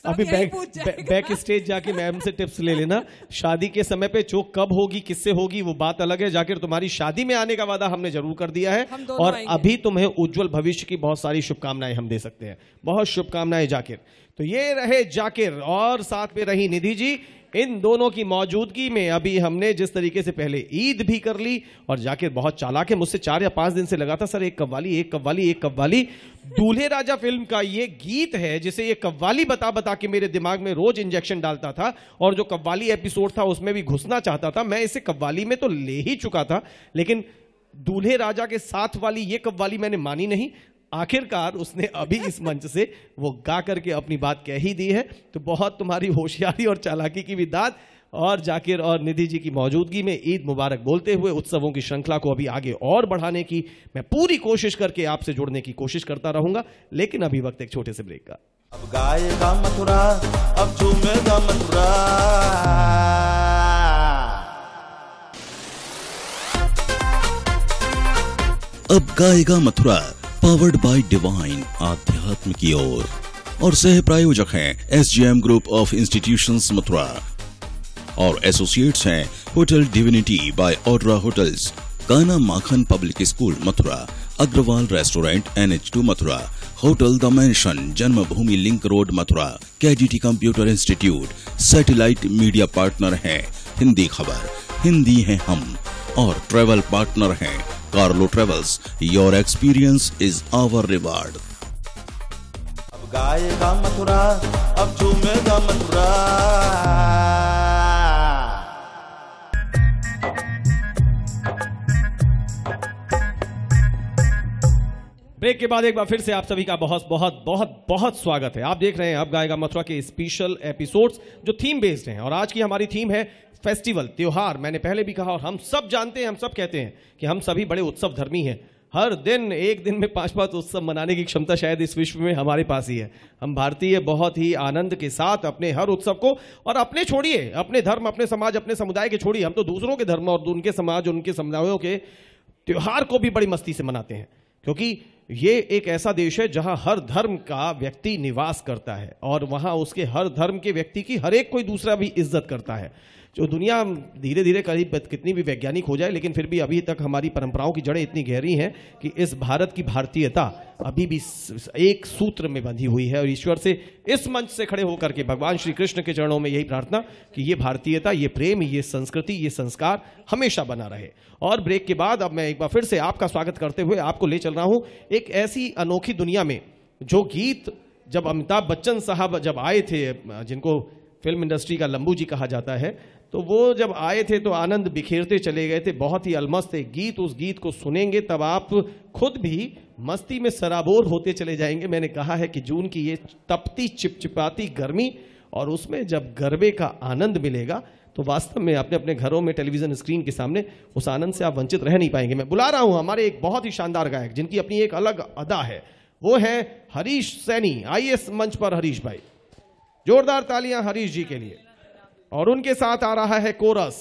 अभी बैक स्टेज जाके मैम से टिप्स ले लेना। शादी के समय पे जो कब होगी, किससे होगी, वो बात अलग है। जाकिर तुम्हारी शादी में आने का वादा हमने जरूर कर दिया है, और अभी तुम्हें उज्जवल भविष्य की बहुत सारी शुभकामनाएं हम दे सकते हैं। बहुत शुभकामनाएं जाकिर। तो ये रहे जाकिर, और साथ में रही निधि जी। इन दोनों की मौजूदगी में अभी हमने जिस तरीके से पहले ईद भी कर ली, और जाकिर बहुत चालाक है, मुझसे 4 या 5 दिन से लगा था सर एक कव्वाली, एक कव्वाली, एक कव्वाली। दूल्हे राजा फिल्म का ये गीत है जिसे ये कव्वाली बता बता के मेरे दिमाग में रोज इंजेक्शन डालता था, और जो कव्वाली एपिसोड था उसमें भी घुसना चाहता था। मैं इसे कव्वाली में तो ले ही चुका था, लेकिन दूल्हे राजा के साथ वाली ये कव्वाली मैंने मानी नहीं। आखिरकार उसने अभी इस मंच से वो गा करके अपनी बात कह ही दी है। तो बहुत तुम्हारी होशियारी और चालाकी की भी दाद, और जाकिर और निधि जी की मौजूदगी में ईद मुबारक बोलते हुए उत्सवों की श्रृंखला को अभी आगे और बढ़ाने की मैं पूरी कोशिश करके आपसे जुड़ने की कोशिश करता रहूंगा। लेकिन अभी वक्त एक छोटे से ब्रेक का।
अब गाएगा मथुरा, अब झूमेगा मथुरा।
अब गाएगा मथुरा, पावर्ड बाय डिवाइन आध्यात्म की ओर, और सह प्रायोजक हैं SGM group of institutions Mathura, और एसोसिएट्स हैं hotel divinity by Audra hotels, Kana Makhan public school Mathura, Agrawal restaurant NH2 Mathura, hotel the mansion Janmabhoomi link road Mathura, KGT computer institute. Satellite media partner हैं हिंदी खबर, हिंदी है हम, और ट्रेवल पार्टनर हैं Carlo travels. Your experience is our reward.
अब गाएगा मथुरा, अब झूमेगा मथुरा।
ब्रेक के बाद एक बार फिर से आप सभी का बहुत बहुत बहुत बहुत स्वागत है। आप देख रहे हैं अब गाएगा मथुरा के स्पेशल एपिसोड्स जो थीम बेस्ड हैं, और आज की हमारी थीम है फेस्टिवल, त्योहार। मैंने पहले भी कहा और हम सब जानते हैं, हम सब कहते हैं कि हम सभी बड़े उत्सव धर्मी हैं। हर दिन एक दिन में 5-5 उत्सव मनाने की क्षमता शायद इस विश्व में हमारे पास ही है। हम भारतीय बहुत ही आनंद के साथ अपने हर उत्सव को, और अपने छोड़िए, अपने धर्म, अपने समाज, अपने समुदाय के छोड़िए, हम तो दूसरों के धर्म और उनके समाज, उनके समुदायों के त्योहार को भी बड़ी मस्ती से मनाते हैं, क्योंकि ये एक ऐसा देश है जहां हर धर्म का व्यक्ति निवास करता है और वहां उसके हर धर्म के व्यक्ति की हर एक कोई दूसरा भी इज्जत करता है। जो दुनिया धीरे धीरे करीब कितनी भी वैज्ञानिक हो जाए, लेकिन फिर भी अभी तक हमारी परंपराओं की जड़ें इतनी गहरी हैं कि इस भारत की भारतीयता अभी भी एक सूत्र में बंधी हुई है। और ईश्वर से इस मंच से खड़े होकर के भगवान श्री कृष्ण के चरणों में यही प्रार्थना कि ये भारतीयता, ये प्रेम, ये संस्कृति, ये संस्कार हमेशा बना रहे। और ब्रेक के बाद अब मैं एक बार फिर से आपका स्वागत करते हुए आपको ले चल रहा हूं एक ऐसी अनोखी दुनिया में जो गीत जब अमिताभ बच्चन साहब जब आए थे, जिनको फिल्म इंडस्ट्री का लंबू जी कहा जाता है, तो वो जब आए थे तो आनंद बिखेरते चले गए थे, बहुत ही अलमस्त एक गीत। उस गीत को सुनेंगे तब आप खुद भी मस्ती में सराबोर होते चले जाएंगे। मैंने कहा है कि जून की ये तपती चिपचिपाती गर्मी और उसमें जब गरबे का आनंद मिलेगा तो वास्तव में अपने अपने घरों में टेलीविजन स्क्रीन के सामने उस आनंद से आप वंचित रह नहीं पाएंगे। मैं बुला रहा हूं हमारे एक बहुत ही शानदार गायक जिनकी अपनी एक अलग अदा है, वो है हरीश सैनी। आइए इस मंच पर हरीश भाई, जोरदार तालियां हरीश जी के लिए। और उनके साथ आ रहा है कोरस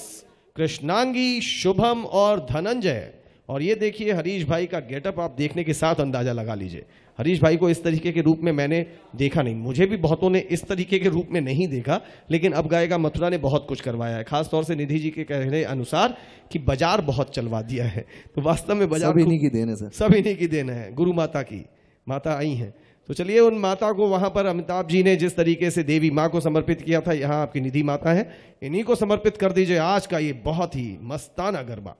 कृष्णांगी, शुभम और धनंजय। और ये देखिए हरीश भाई का गेटअप आप देखने के साथ अंदाजा लगा लीजिए। हरीश भाई को इस तरीके के रूप में मैंने देखा नहीं, मुझे भी बहुतों ने इस तरीके के रूप में नहीं देखा, लेकिन अब गाएगा मथुरा ने बहुत कुछ करवाया है। खासतौर से निधि जी के कहने अनुसार कि बाजार बहुत चलवा दिया है। तो वास्तव में बाजार
सब इन्हीं की देन है सर, सब
इन्हीं की देन है। गुरु माता की माता आई हैं, तो चलिए उन माता को वहां पर अमिताभ जी ने जिस तरीके से देवी माँ को समर्पित किया था, यहाँ आपकी निधि माता है, इन्हीं को समर्पित कर दीजिए आज का ये बहुत ही मस्ताना गरबा।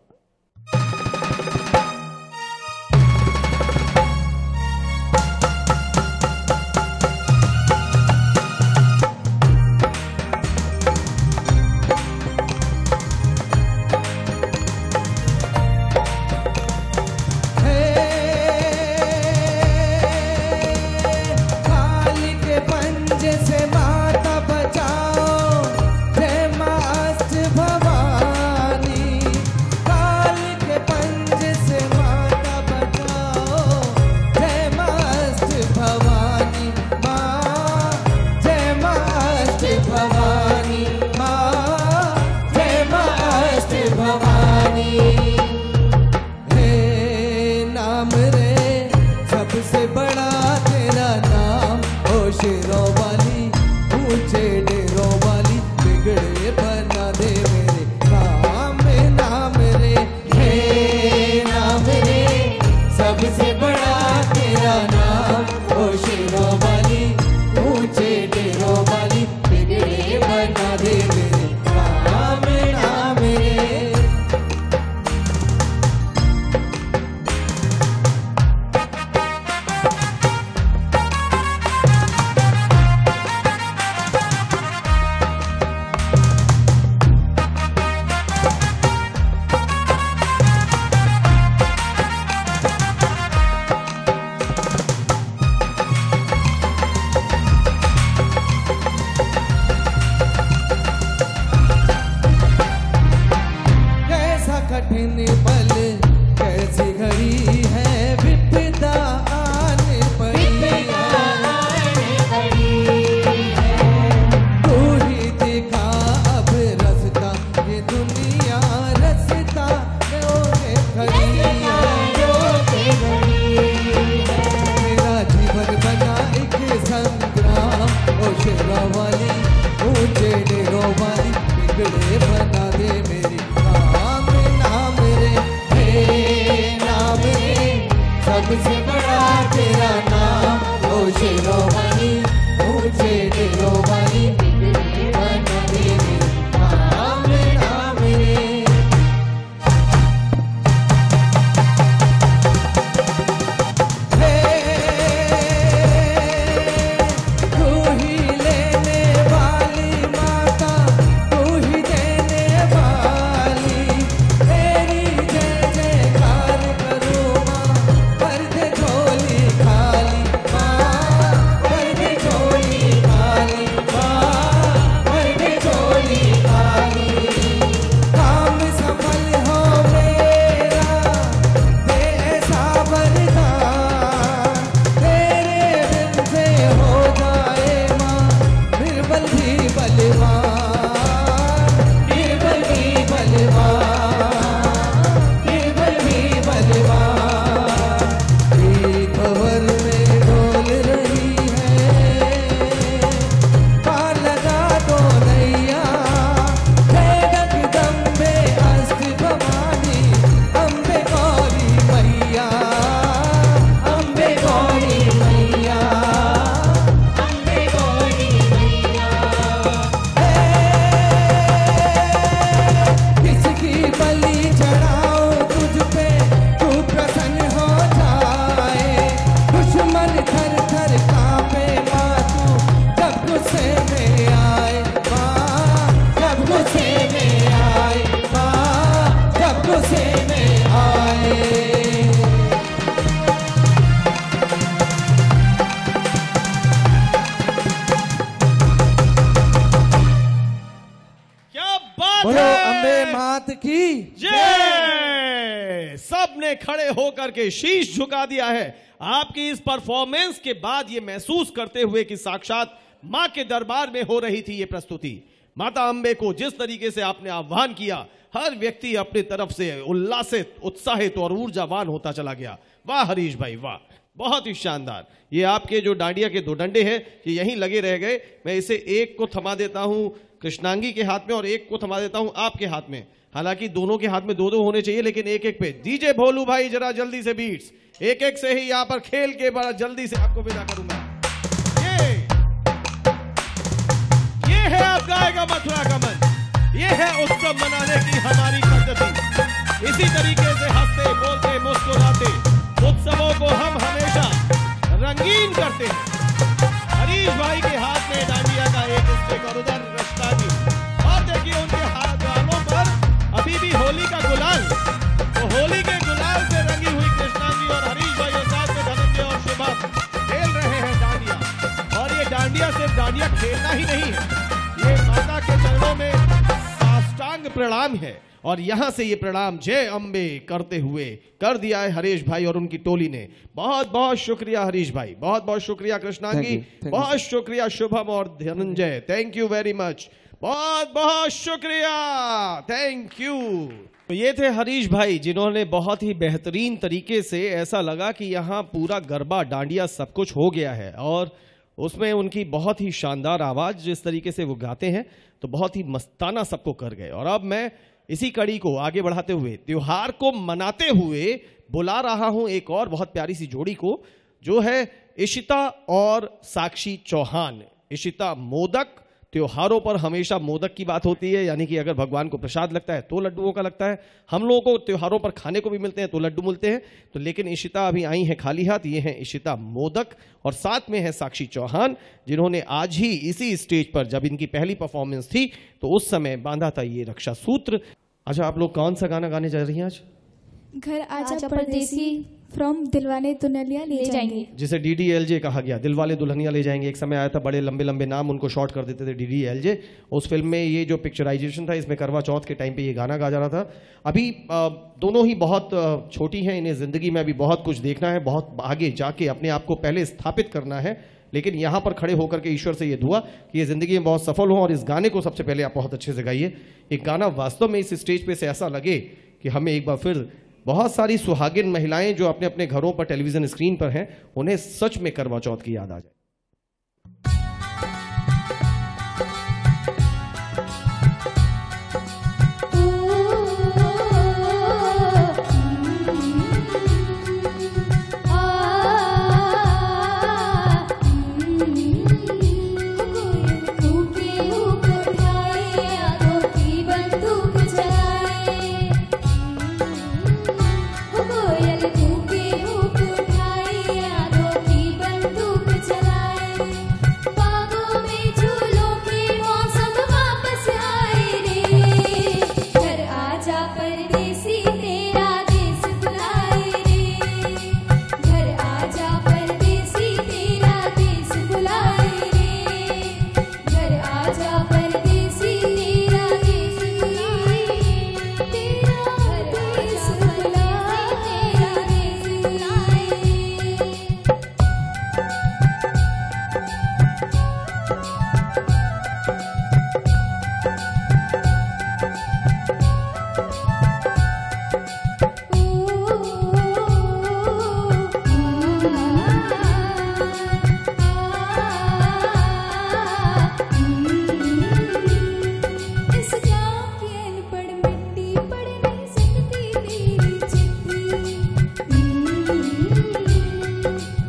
मात की
जय। सबने खड़े होकर के शीश झुका दिया है आपकी इस परफॉर्मेंस के बाद, ये महसूस करते हुए कि साक्षात मां के दरबार में हो रही थी ये प्रस्तुति। माता अंबे को जिस तरीके से आपने आह्वान किया, हर व्यक्ति अपनी तरफ से उल्लासित, उत्साहित और ऊर्जावान होता चला गया। वाह हरीश भाई वाह, बहुत ही शानदार। ये आपके जो डांडिया के 2 डंडे हैं ये यहीं लगे रह गए। मैं इसे एक को थमा देता हूं कृष्णांगी के हाथ में और एक को थमा देता हूं आपके हाथ में। हालांकि दोनों के हाथ में 2-2 होने चाहिए, लेकिन एक एक पे। डीजे भोलू भाई जरा जल्दी से बीट्स, एक एक से ही यहां पर खेल के बड़ा जल्दी से आपको विदा करूंगा। ये है आप गाएगा मथुरा का मंच, ये है उत्सव मनाने की हमारी पद्धति। इसी तरीके से हंसते बोलते मुस्कुराते उत्सवों को हम हमेशा रंगीन करते हैं। हरीश भाई के हाथ में डांडिया का एक स्टिक और उधर रश्तागी, और देखिए उनके हाथ गालों पर अभी भी होली का गुलाल। तो होली के गुलाल से रंगी हुई कृष्णांगी और हरीश भाई के साथ में धनंजय और शुभम खेल रहे हैं डांडिया। और ये डांडिया सिर्फ डांडिया खेलना ही नहीं है, ये माता के चरणों में साष्टांग प्रणाम है। और यहां से ये प्रणाम जय अंबे करते हुए कर दिया है हरीश भाई और उनकी टोली ने। बहुत बहुत शुक्रिया हरीश भाई, बहुत बहुत शुक्रिया कृष्णांगी, बहुत शुक्रिया शुभम और Dhananjay, thank you very much, बहुत बहुत शुक्रिया, थैंक यू। तो ये थे हरीश भाई जिन्होंने बहुत ही बेहतरीन तरीके से, ऐसा लगा कि यहाँ पूरा गरबा डांडिया सब कुछ हो गया है। और उसमें उनकी बहुत ही शानदार आवाज, जिस तरीके से वो गाते हैं तो बहुत ही मस्ताना सबको कर गए। और अब मैं इसी कड़ी को आगे बढ़ाते हुए त्योहार को मनाते हुए बुला रहा हूं एक और बहुत प्यारी सी जोड़ी को, जो है इशिता और साक्षी चौहान। इशिता मोदक, त्योहारों पर हमेशा मोदक की बात होती है, यानी कि अगर भगवान को प्रसाद लगता है तो लड्डुओं का लगता है। हम लोगों को त्योहारों पर खाने को भी मिलते हैं तो लड्डू मिलते हैं। तो लेकिन इशिता अभी आई हैं खाली हाथ। ये हैं इशिता मोदक और साथ में है साक्षी चौहान, जिन्होंने आज ही इसी स्टेज पर, जब इनकी पहली परफॉर्मेंस थी तो उस समय बांधा था ये रक्षा सूत्र। अच्छा, आप लोग कौन सा गाना गाने जा रही हैं आज?
घर आजा परदेसी फ्रॉम दिलवाले दुल्हनिया ले जाएंगे,
जिसे DDLJ कहा गया, दिलवाले दुल्हनिया ले जाएंगे। एक समय आया था, बड़े लंबे लंबे नाम उनको शॉर्ट कर देते थे DDLJ। उस फिल्म में ये जो पिक्चराइजेशन था, इसमें करवा चौथ के टाइम पे ये गाना गा जा रहा था। अभी दोनों ही बहुत छोटी हैं, इन्हें जिंदगी में अभी बहुत कुछ देखना है, बहुत आगे जाके अपने आप को पहले स्थापित करना है। लेकिन यहाँ पर खड़े होकर के ईश्वर से ये दुआ कि ये जिंदगी में बहुत सफल हो। और इस गाने को सबसे पहले आप बहुत अच्छे से गाइए। एक गाना वास्तव में इस स्टेज पे से ऐसा लगे कि हमें एक बार फिर बहुत सारी सुहागिन महिलाएं जो अपने अपने घरों पर टेलीविजन स्क्रीन पर हैं, उन्हें सच में करवा चौथ की याद आ जाए।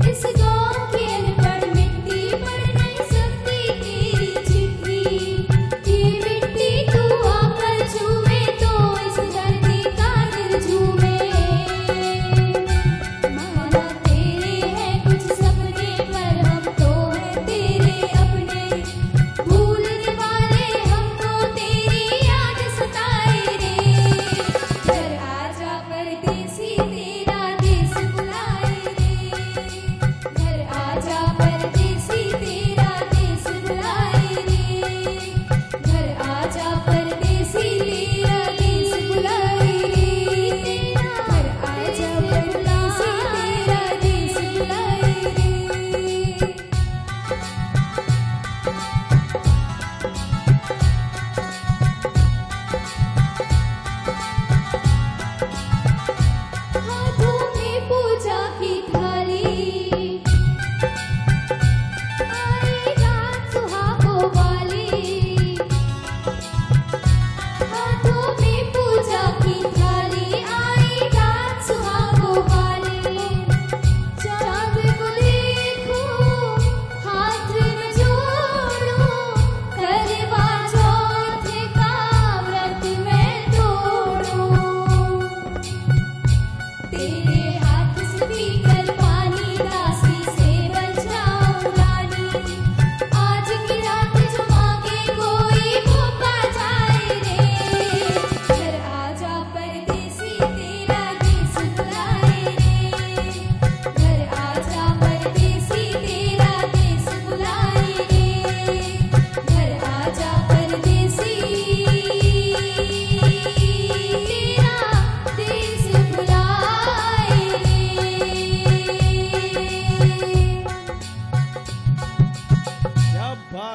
इस गाँव की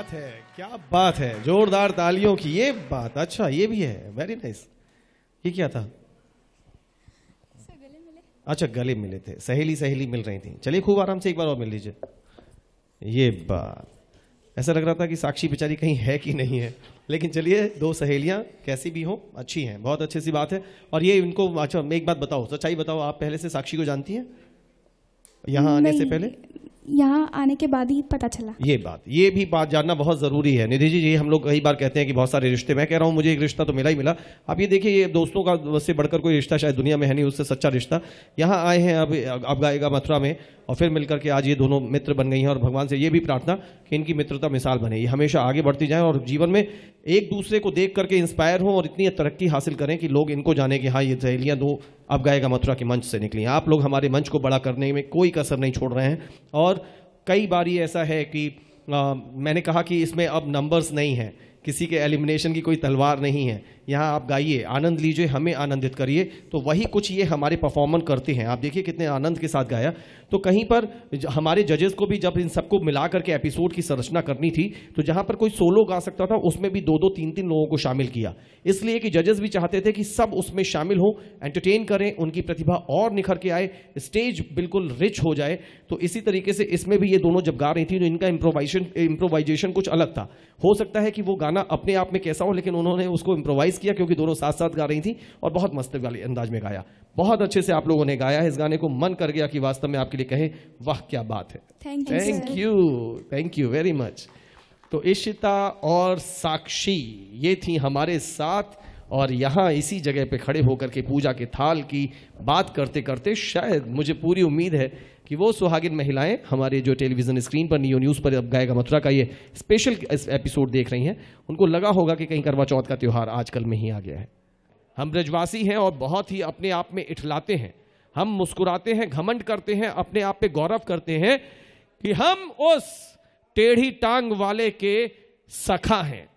बात है, क्या बात है, जोरदार तालियों की ये बात। अच्छा ये भी है, वेरी नाइस। ये क्या था? अच्छा गले मिले थे, सहेली सहेली मिल रही थी। चलिए खूब आराम से एक बार और मिल लीजिए। ये बात, ऐसा लग रहा था कि साक्षी बेचारी कहीं है कि नहीं है, लेकिन चलिए दो सहेलियां कैसी भी हो अच्छी हैं, बहुत अच्छी सी बात है। और ये इनको, अच्छा मैं एक बात बताओ, सच्चाई बताओ, आप पहले से साक्षी को जानती हैं यहाँ आने से पहले?
यहाँ आने के बाद ही पता चला।
ये बात, ये भी बात जानना बहुत जरूरी है निधि जी। ये हम लोग कई बार कहते हैं कि बहुत सारे रिश्ते, मैं कह रहा हूं मुझे एक रिश्ता तो मिला ही मिला। आप ये देखिए, ये दोस्तों का से बढ़कर कोई रिश्ता शायद दुनिया में है नहीं, उससे सच्चा रिश्ता। यहाँ आए हैं अब गाएगा मथुरा में, और फिर मिलकर के आज ये दोनों मित्र बन गई हैं। और भगवान से ये भी प्रार्थना कि इनकी मित्रता मिसाल बने, ये हमेशा आगे बढ़ती जाए और जीवन में एक दूसरे को देख करके इंस्पायर हो और इतनी तरक्की हासिल करें कि लोग इनको जाने कि हाँ ये सहेलियां दो अब गाएगा मथुरा के मंच से निकली। आप लोग हमारे मंच को बड़ा करने में कोई कसर नहीं छोड़ रहे हैं। और कई बार ये ऐसा है कि मैंने कहा कि इसमें अब नंबर्स नहीं है, किसी के एलिमिनेशन की कोई तलवार नहीं है। यहाँ आप गाइए, आनंद लीजिए, हमें आनंदित करिए, तो वही कुछ ये हमारे परफॉर्मर करते हैं। आप देखिए कितने आनंद के साथ गाया। तो कहीं पर हमारे जजेस को भी जब इन सबको मिला करके एपिसोड की संरचना करनी थी, तो जहां पर कोई सोलो गा सकता था उसमें भी दो दो तीन तीन लोगों को शामिल किया, इसलिए कि जजेस भी चाहते थे कि सब उसमें शामिल हो, एंटरटेन करें, उनकी प्रतिभा और निखर के आए, स्टेज बिल्कुल रिच हो जाए। तो इसी तरीके से इसमें भी ये दोनों जब गा रही थी तो इनका इम्प्रोवाइजेशन कुछ अलग था। हो सकता है कि वो गाना अपने आप में कैसा हो, लेकिन उन्होंने उसको इम्प्रोवाइज किया क्योंकि दोनों साथ साथ गा रही थी और बहुत मस्त वाले अंदाज में गाया। बहुत अच्छे से आप लोगों ने गाया है इस गाने को, मन कर गया कि वास्तव में आपके लिए कहे वाह क्या बात है। Thank you very much. तो इशिता और साक्षी ये थी हमारे साथ, और यहाँ इसी जगह पे खड़े होकर के पूजा के थाल की बात करते करते शायद मुझे पूरी उम्मीद है कि वो सुहागिन महिलाएं हमारे जो टेलीविजन स्क्रीन पर नियो न्यूज़ पर अब गाएगा मथुरा का ये स्पेशल एपिसोड देख रही हैं, उनको लगा होगा कि कहीं करवा चौथ का त्यौहार आजकल में ही आ गया है। हम ब्रजवासी हैं और बहुत ही अपने आप में इठलाते हैं, हम मुस्कुराते हैं, घमंड करते हैं, अपने आप पे गौरव करते हैं कि हम उस टेढ़ी टांग वाले के सखा हैं।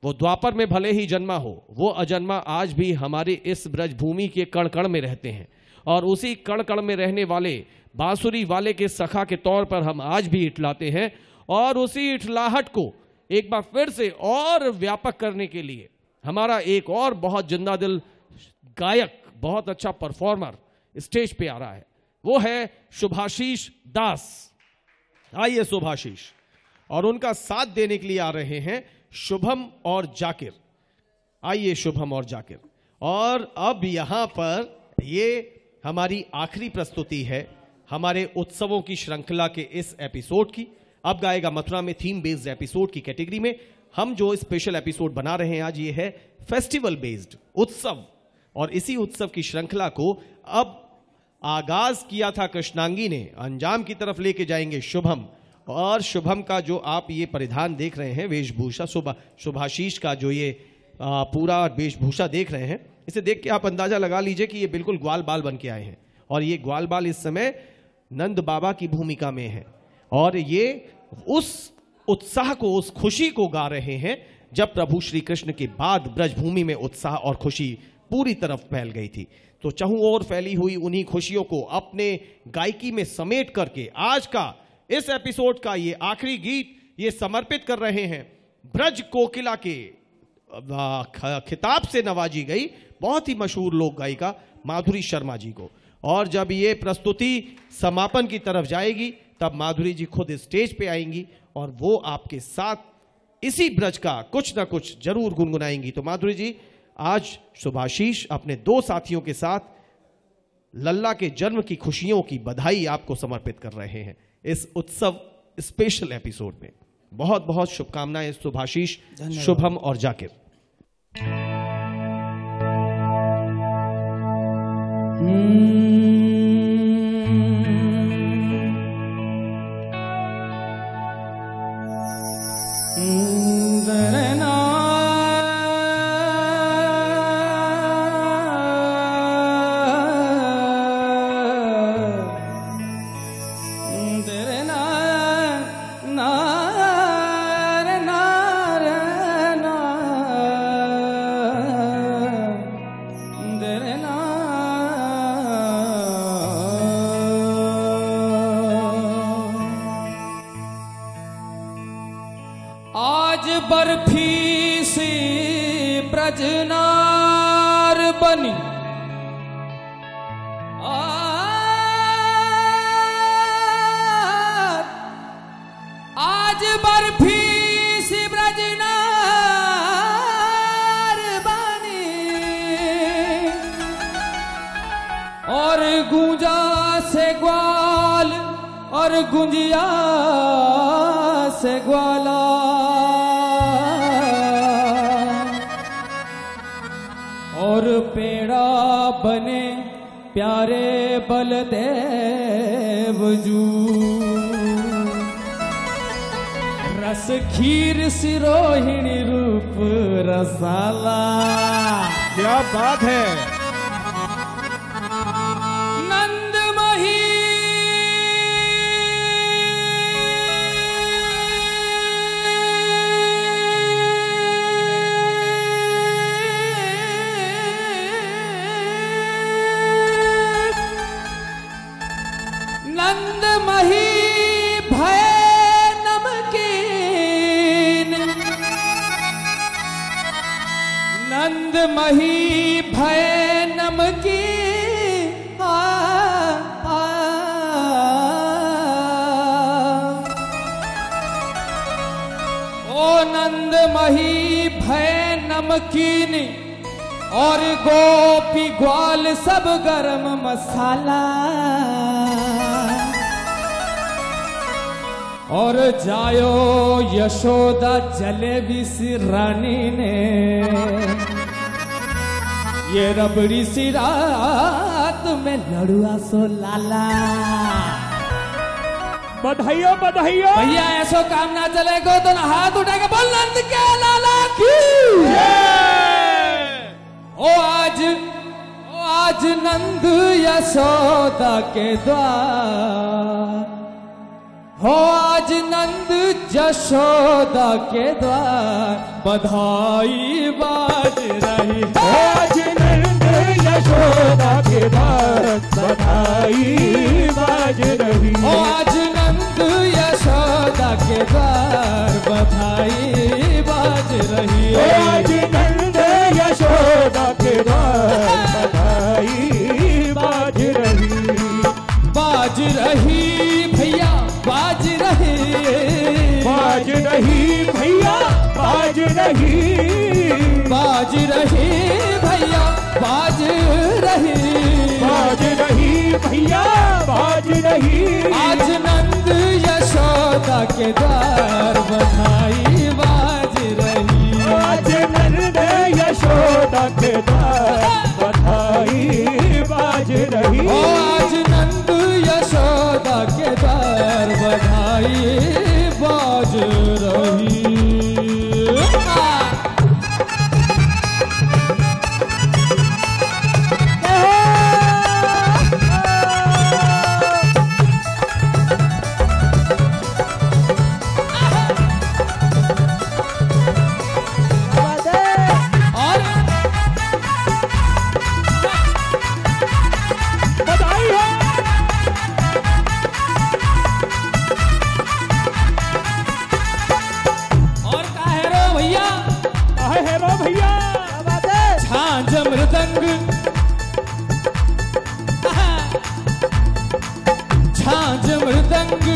वो द्वापर में भले ही जन्मा हो, वो अजन्मा आज भी हमारे इस ब्रजभूमि के कण कण में रहते हैं, और उसी कण कण में रहने वाले बांसुरी वाले के सखा के तौर पर हम आज भी इठलाते हैं। और उसी इठलाहट को एक बार फिर से और व्यापक करने के लिए हमारा एक और बहुत जिंदा दिल गायक, बहुत अच्छा परफॉर्मर स्टेज पे आ रहा है, वो है शुभाशीष दास। आइए शुभाशीष, और उनका साथ देने के लिए आ रहे हैं शुभम और जाकिर। आइए शुभम और जाकिर। और अब यहां पर ये हमारी आखिरी प्रस्तुति है हमारे उत्सवों की श्रृंखला के इस एपिसोड की। अब गाएगा मथुरा में थीम बेस्ड एपिसोड की कैटेगरी में हम जो स्पेशल एपिसोड बना रहे हैं आज, ये है फेस्टिवल बेस्ड उत्सव। और इसी उत्सव की श्रृंखला को अब आगाज किया था कृष्णांगी ने, अंजाम की तरफ लेके जाएंगे शुभम। और शुभम का जो आप ये परिधान देख रहे हैं, वेशभूषा, शुभाशीष का जो ये पूरा वेशभूषा देख रहे हैं, इसे देख के आप अंदाजा लगा लीजिए कि ये बिल्कुल ग्वाल बाल बन के आए हैं। और ये ग्वाल बाल इस समय नंद बाबा की भूमिका में है, और ये उस उत्साह को, उस खुशी को गा रहे हैं जब प्रभु श्री कृष्ण के बाद ब्रजभूमि में उत्साह और खुशी पूरी तरफ फैल गई थी। तो चहुं ओर फैली हुई उन्हीं खुशियों को अपने गायकी में समेट करके आज का इस एपिसोड का ये आखिरी गीत ये समर्पित कर रहे हैं ब्रज कोकिला के खिताब से नवाजी गई बहुत ही मशहूर लोक गायिका माधुरी शर्मा जी को। और जब ये प्रस्तुति समापन की तरफ जाएगी तब माधुरी जी खुद स्टेज पे आएंगी और वो आपके साथ इसी ब्रज का कुछ ना कुछ जरूर गुनगुनाएंगी। तो माधुरी जी, आज शुभाशीष अपने दो साथियों के साथ लल्ला के जन्म की खुशियों की बधाई आपको समर्पित कर रहे हैं इस उत्सव स्पेशल एपिसोड में। बहुत बहुत शुभकामनाएं शुभाशीष, शुभम और जाकिर।
आ
बर्फी सी ब्रजनार बनी आज बर्फी सी ब्रजनार बनी और गूंजा से ग्वाल और गुंजिया से ग्वाला और पेड़ा बने प्यारे बलदेव जू रस खीर सिरोहिणी रूप रसाला।
क्या बात है।
नंदमही नंदमही भय नंदमही भय नमकी ओ नंदमही भय नमकीन और गोपी ग्वाल सब गरम मसाला और जायो यशोदा जलेबी सी रानी ने ये रबड़ी सी रात में लड़ुआ सो लाला।
बधाइयों बधाइयों
भैया ऐसो काम ना चलेगा तो ना हाथ उठा के बोल नंद के लाला की। ओ आज नंद यशोदा के द्वार हो आज नंद यशोदा के द्वार बधाई बाज रही।
आज नंद यशोदा के द्वार बधाई बाज रही।
आज नंद यशोदा के द्वार बधाई बाज रही।
आज नंद यशोदा के द्वार बधाई बाज रही।
बाज रही भैया बाज रही।
बाज रही भैया बाज रही।
बाज रही भैया बाज रही।
बाज रही भैया बाज रही।
आज नंद यशोदा के द्वार बधाई बाज रही।
आज नंद यशोदा के द्वार बधाई बाज रही।
आज नंद यशोदा के द्वार बधाई बाज रही। झांझ मृदंग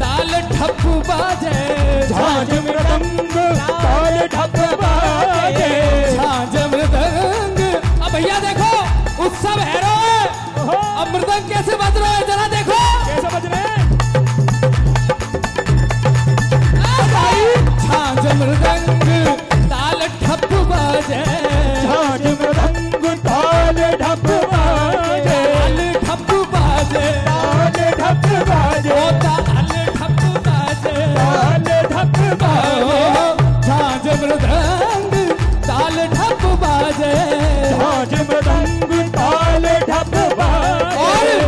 ताल ठप बाजे।
झांझ मृदंग ताल ठप बाजे।
झांझ मृदंग अब भैया देखो उत्सव हैरो है। अब मृदंग कैसे बज रहा है जरा देखो
कैसे बज रहे हैं।
झांझ मृदंग ताल ठप बाजे।
झांझ मृदंग ताल ठप बाजे।
ताल ठप बाजे।
ताल ठप बाजे।
ताल ठप बाजे।
ताल ठप बाजे।
झांझ मृदंग ताल ठप बाजे।
झांझ मृदंग ताल ठप बाजे।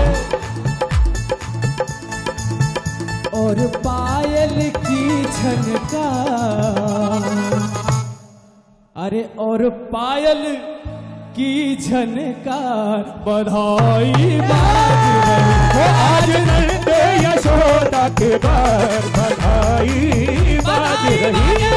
और पायल की झनकार अरे और पायल की झनकार बधाई बाज रही।
आज नंद यशोदा के द्वार बधाई बाज रही।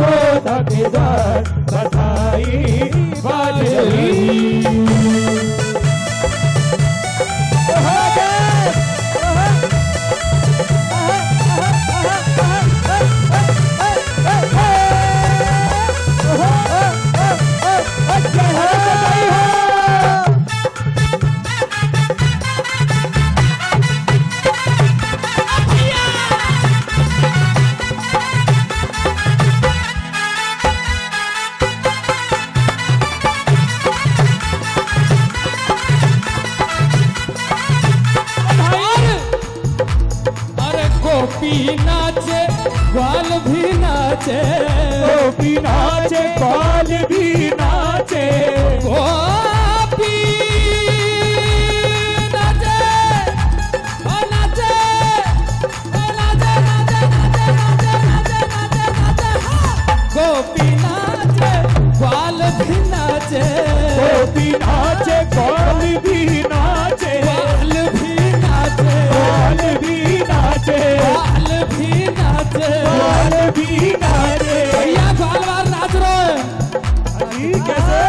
यशोदा के द्वार बधाई बाज रही।
गोपी नाचे ग्वाल भी नाचे,
गोपी नाचे ग्वाल भी नाचे,
गोपी नाचे ओ नाचे ओ नाचे नाचे नाचे नाचे नाचे नाचे नाचे, गोपी नाचे ग्वाल भी नाचे,
गोपी नाचे ग्वाल भी नाचे,
ग्वाल भी नाचे,
ग्वाल भी नाचे,
ग्वाल भी नाचे,
ग्वाल भी नाचे।
भैया ग्वाल वाल नाच रहे
हैं कैसे?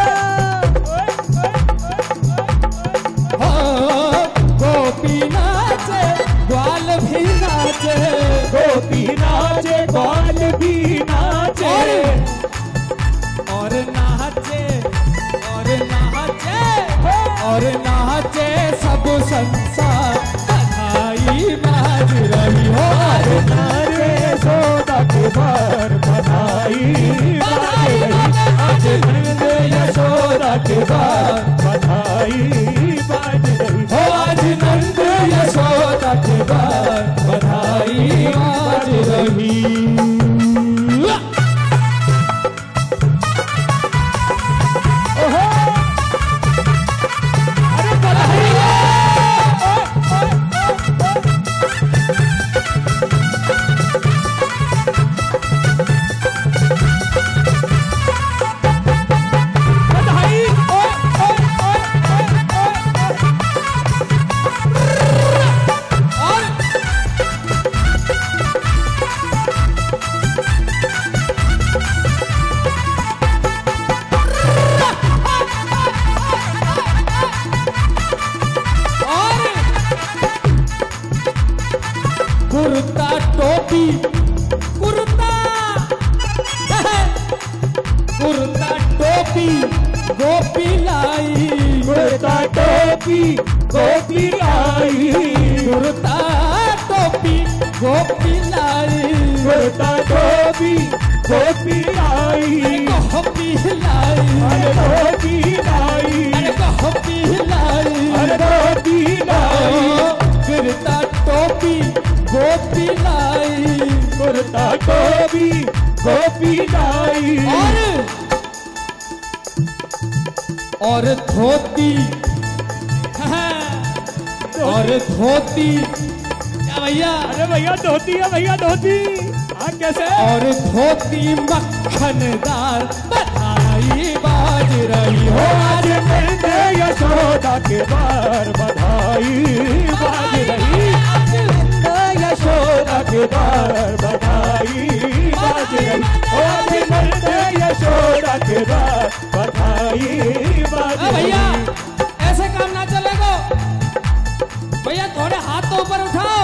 गोपी नाचे ग्वाल भी नाचे,
गोपी नाचे ग्वाल भी नाचे,
और नाचे और नाचे और नाचे सब संसार बधाई बाज रही हो।
नारे यशोदा के द्वार बधाई बाज रही, आज नंद यशोदा के द्वार बधाई बाज रही
हो, आज नंद यशोदा के द्वार बधाई बाज रही। कुर्ता टोपी कुर्ता कुर्ता टोपी गोपी लाई,
कुर्ता टोपी गोपी लाई,
कुर्ता टोपी गोपी लाई,
कुर्ता टोपी गोपी लाई,
गोपी लाई,
अरे गोपी लाई,
अरे गोपी लाई,
अरे गोपी लाई,
कुर्ता टोपी गोपी लाई,
कुर्ता टोपी गोपी लाई,
और धोती और धोती क्या भैया?
अरे भैया धोती है भैया धोती। हाँ कैसे?
और धोती मक्खनदार बधाई बाज रही हो,
आज नंद यशोदा के द्वार बधाई बाज रही, आज नंद यशोदा के द्वार बधाई बाज रही, आज नंद यशोदा के द्वार बधाई बाज रही।
भैया ऐसे काम ना चलेगा भैया, थोड़े हाथ तो ऊपर उठाओ